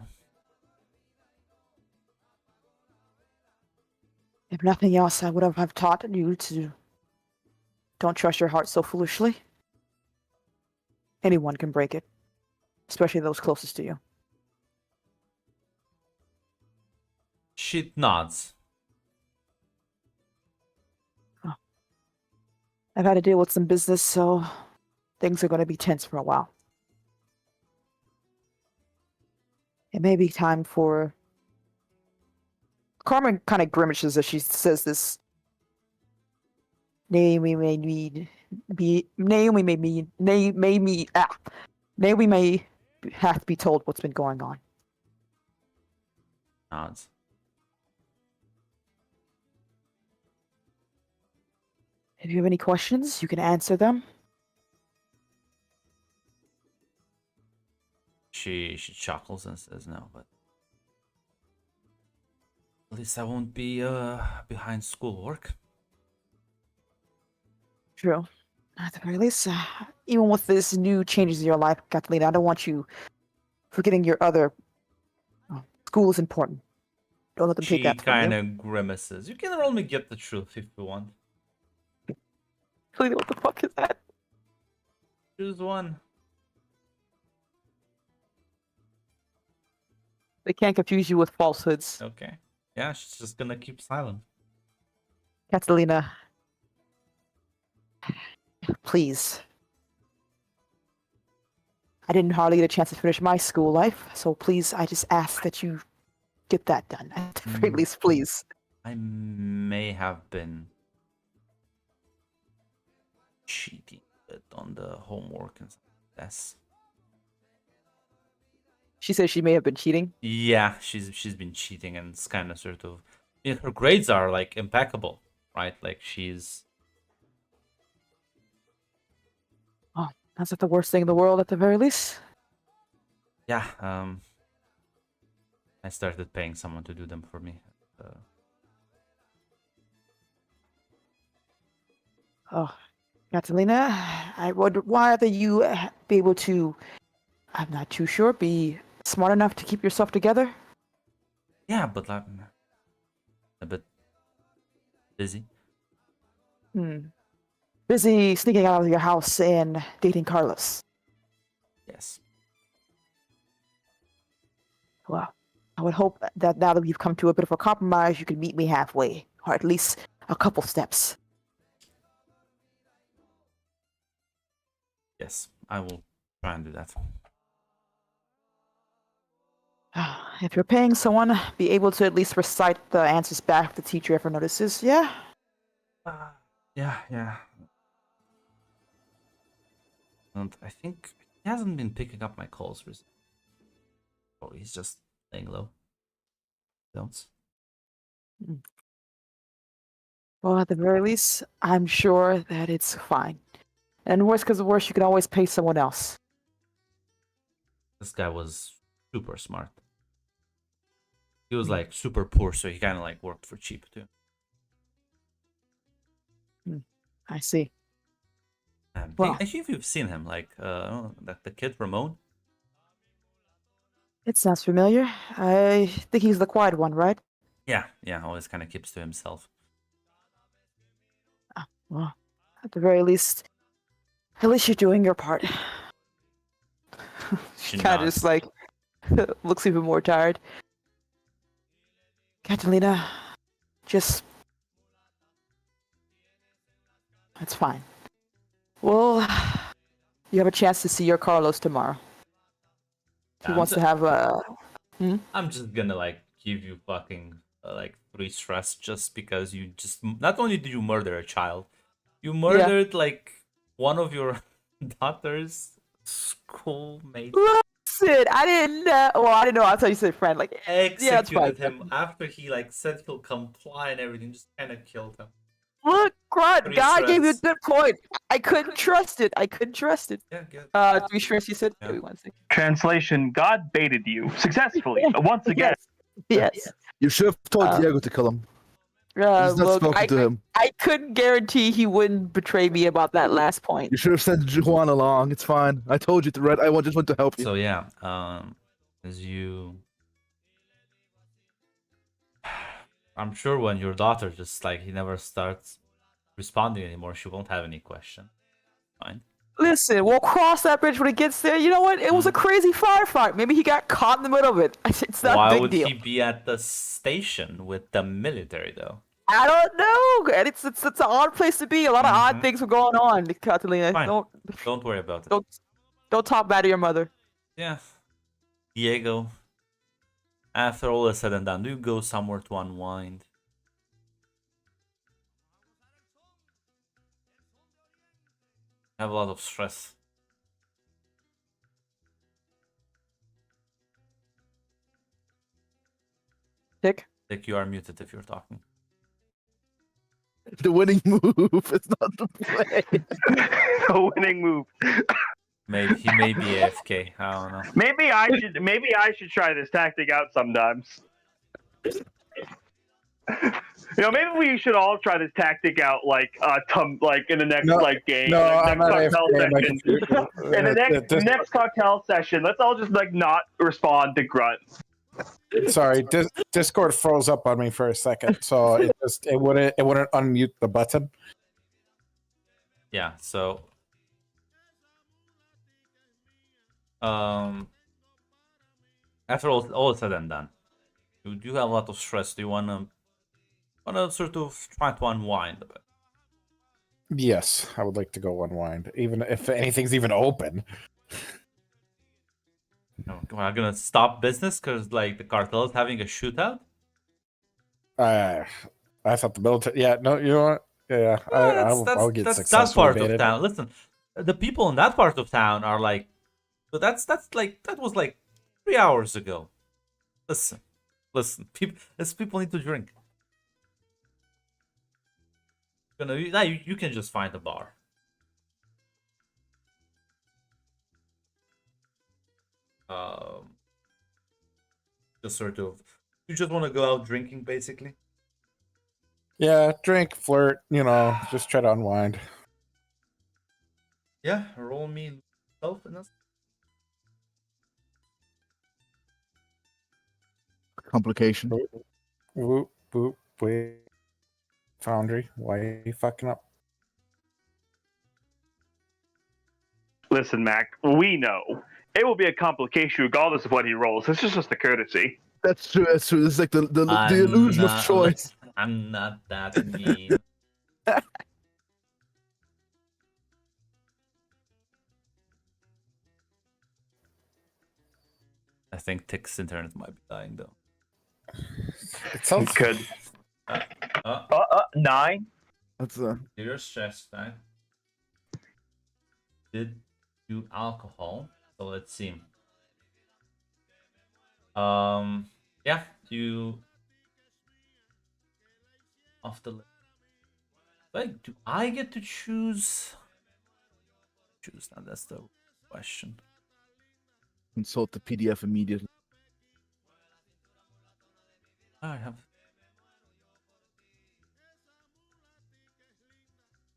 B: If nothing else, I would have taught you to don't trust your heart so foolishly. Anyone can break it, especially those closest to you.
A: She nods.
B: Oh. I've had to deal with some business, so things are going to be tense for a while. It may be time for... Carmen kind of grimaces as she says this. Naomi may have to be told what's been going on.
A: Nods.
B: If you have any questions, you can answer them.
A: She chuckles and says no, but at least I won't be behind schoolwork.
B: True. At the very least, even with this new changes in your life, Catalina, I don't want you forgetting your other... school is important. Don't let them take
A: She
B: that from you.
A: kind of grimaces. You can only get the truth if you want.
B: Catalina, what the fuck is that?
A: Choose one.
B: They can't confuse you with falsehoods.
A: Okay. Yeah, she's just gonna keep silent.
B: Catalina, please. I didn't hardly get a chance to finish my school life, so please, I just ask that you get that done. At the very least, please.
A: I may have been cheating bit on the homework and stuff. Yes.
B: She says she may have been cheating.
A: Yeah, she's been cheating, and it's kind of sort of. Her grades are like impeccable, right? Like she's.
B: Oh, that's not the worst thing in the world, at the very least.
A: Yeah. I started paying someone to do them for me.
B: Oh, Catalina, I would rather you be able to, I'm not too sure, be smart enough to keep yourself together.
A: Yeah, but I'm a bit busy.
B: Busy sneaking out of your house and dating Carlos.
A: Yes.
B: Well, I would hope that now that we've come to a bit of a compromise, you could meet me halfway, or at least a couple steps.
A: Yes, I will try and do that.
B: If you're paying someone, be able to at least recite the answers back if the teacher ever notices, yeah?
A: Yeah. And I think he hasn't been picking up my calls recently. Oh, he's just laying low. Don't.
B: Well, at the very least, I'm sure that it's fine. And worst comes to worst, you can always pay someone else.
A: This guy was super smart. He was like super poor, so he kind of like worked for cheap too.
B: I see.
A: Well, I think you've seen him, like that the kid Ramon.
B: It sounds familiar. I think he's the quiet one, right?
A: Yeah, always kind of keeps to himself.
B: Well, at the very least, at least you're doing your part. She kind of just like looks even more tired. Catalina, just it's fine. Well, you have a chance to see your Carlos tomorrow. He wants to have a.
A: I'm just gonna like give you fucking like 3 stress just because you just not only did you murder a child, you murdered like one of your daughter's schoolmates.
B: Listen, I didn't. Well, I didn't know. I thought you said friend. Like,
A: Executed him after he like said he'll comply and everything. Just kind of killed him.
B: Look, Grunt,
A: 3
B: God gave you a
A: stress.
B: good point. I couldn't trust it.
A: Yeah, good.
B: 3 stress. You said.
A: Yeah.
B: Give me 1 second.
D: Translation: God baited you successfully once again.
B: Yes.
C: You should have told Diego to kill him. He's not
B: Look,
C: spoken to him.
B: I couldn't guarantee he wouldn't betray me about that last point.
C: You should have sent Juan along. It's fine. I told you to read. I just went to help you.
A: So yeah, as you, I'm sure when your daughter just like he never starts responding anymore, she won't have any question. Fine.
B: Listen, we'll cross that bridge when it gets there. You know what? It was a crazy firefight. Maybe he got caught in the middle of it. It's not
A: Why
B: a big
A: would
B: deal.
A: he be at the station with the military though?
B: I don't know. And it's an odd place to be. A lot of odd things were going on, Catalina.
A: Fine. Don't worry about it.
B: Don't talk bad to your mother.
A: Yeah. Diego, after all is said and done, do you go somewhere to unwind? I have a lot of stress.
B: Dick?
A: Dick, you are muted if you're talking.
C: The winning move. It's not the play.
D: The winning move.
A: Maybe he may be AFK. I don't know.
D: Maybe I should try this tactic out sometimes. Maybe we should all try this tactic out, like in the next game.
E: No,
D: like,
E: I'm not
D: cocktail
E: AFK, my
D: session.
E: computer.
D: In the next cocktail session, let's all just like not respond to Grunt.
E: Sorry, Discord froze up on me for a second, so it wouldn't unmute the button.
A: Yeah, so after all is said and done, you do have a lot of stress. Do you wanna sort of try to unwind a bit?
E: Yes, I would like to go unwind, even if anything's even open.
A: No, we're gonna stop business because like the cartel is having a shootout.
E: I thought the military. Yeah, no, you know what? Yeah, I'll get
A: that's that
E: successfully
A: part
E: baited.
A: of town. Listen, the people in that part of town are like, but that was like 3 hours ago. Listen, people need to drink. You can just find a bar. Just sort of, you just want to go out drinking, basically.
E: Yeah, drink, flirt, just try to unwind.
A: Yeah, roll me self-ness.
C: Complication.
E: Whoop, whoop, wait. Foundry, why are you fucking up?
D: Listen, Mac, we know it will be a complication regardless of what he rolls. This is just a courtesy.
C: That's true. That's true. This is like the illusion of choice.
A: I'm not that mean. I think Tick's internet might be dying though.
E: It sounds
D: Good. 9.
C: That's
A: Your stress back. Did do alcohol. So let's see. Yeah, you off the list. Like, do I get to choose? Choose now. That's the question.
C: consult the PDF immediately.
A: I have.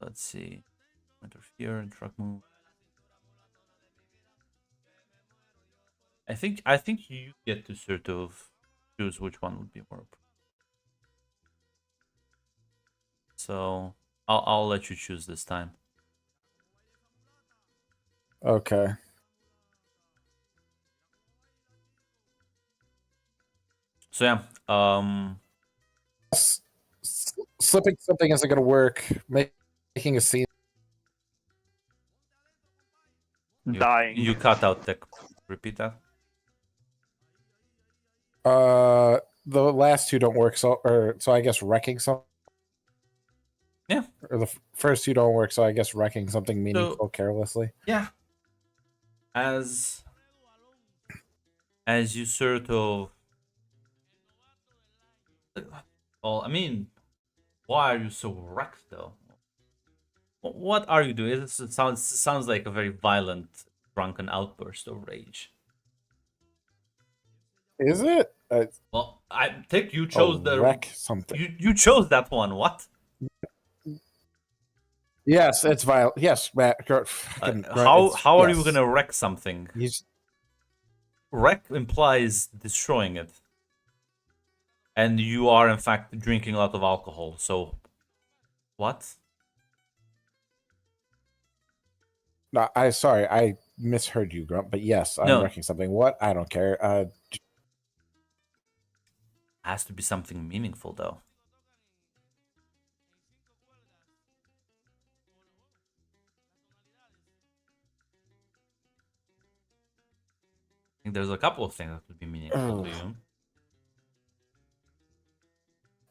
A: Let's see. Interfere and truck move. I think you get to sort of choose which one would be more appropriate. So I'll let you choose this time.
E: okay.
A: So yeah,
E: Slipping something isn't going to work. Making a scene.
D: Dying.
A: you cut out Tech. Repeat that.
E: The last two don't work, so I guess wrecking something.
A: Yeah.
E: Or the first two don't work, so I guess wrecking something meaningful carelessly.
A: Yeah. As you sort of. Well, I mean, why are you so wrecked though? What are you doing? It sounds like a very violent, drunken outburst of rage.
E: Is it?
A: Well, I think you chose the
E: wreck something.
A: You chose that one. What?
E: Yes, it's violent. Yes, Matt.
A: How are you gonna wreck something? Wreck implies destroying it, and you are in fact drinking a lot of alcohol. So, what?
E: No, I misheard you, Grump. But yes, I'm wrecking something. What? I don't care.
A: Has to be something meaningful, though. I think there's a couple of things that would be meaningful to you.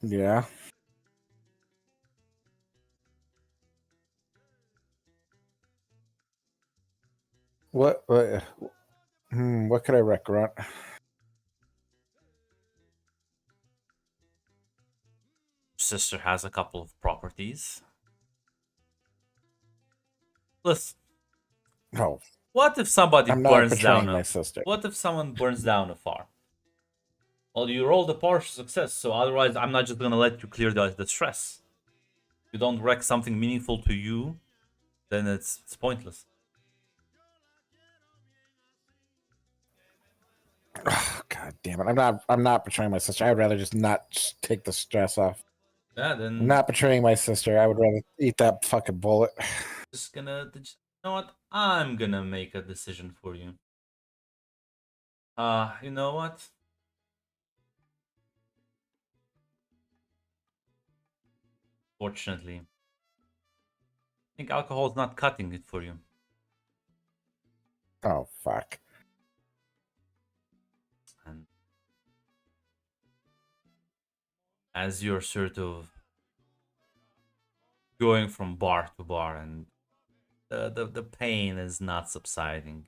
E: Yeah. What could I wreck, Grunt?
A: Sister has a couple of properties. Listen.
E: No.
A: What if somebody
E: I'm not
A: burns down
E: my sister.
A: What if someone burns down a farm? Well, you rolled a partial success, so otherwise I'm not just gonna let you clear the stress. If you don't wreck something meaningful to you, then it's pointless.
E: Oh, God damn it! I'm not betraying my sister. I'd rather just not take the stress off.
A: Yeah, then
E: I'm not betraying my sister. I would rather eat that fucking bullet.
A: just gonna. You know what? I'm gonna make a decision for you. You know what? Fortunately, I think alcohol is not cutting it for you.
E: Oh fuck.
A: And as you're sort of going from bar to bar and the pain is not subsiding.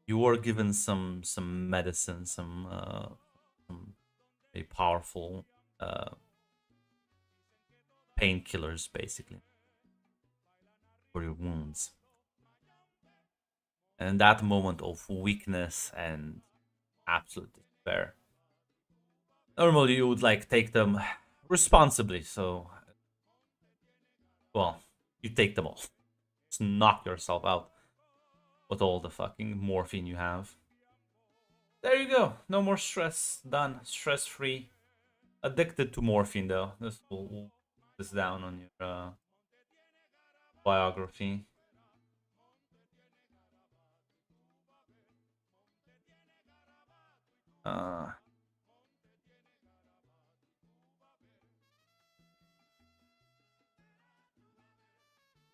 A: You were given some medicine, some very powerful painkillers, basically, for your wounds. And that moment of weakness and absolute despair, normally you would like take them responsibly. So, well, you take them all. Just knock yourself out with all the fucking morphine you have. There you go. No more stress. Done. Stress free. Addicted to morphine though. This will put this down on your biography.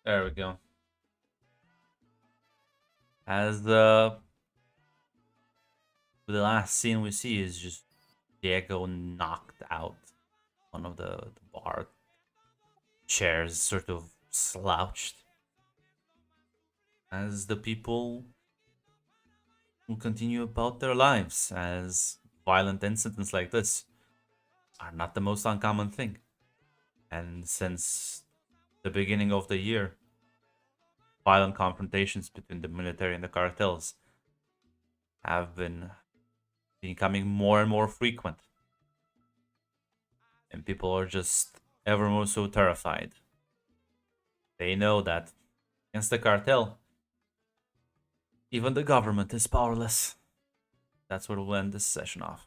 A: There we go. As the last scene we see is just Diego knocked out. One of the bar chairs sort of slouched. As the people will continue about their lives, as violent incidents like this are not the most uncommon thing. And since the beginning of the year, violent confrontations between the military and the cartels have been becoming more and more frequent. And people are just ever more so terrified. They know that against the cartel, even the government is powerless. That's where we'll end this session off.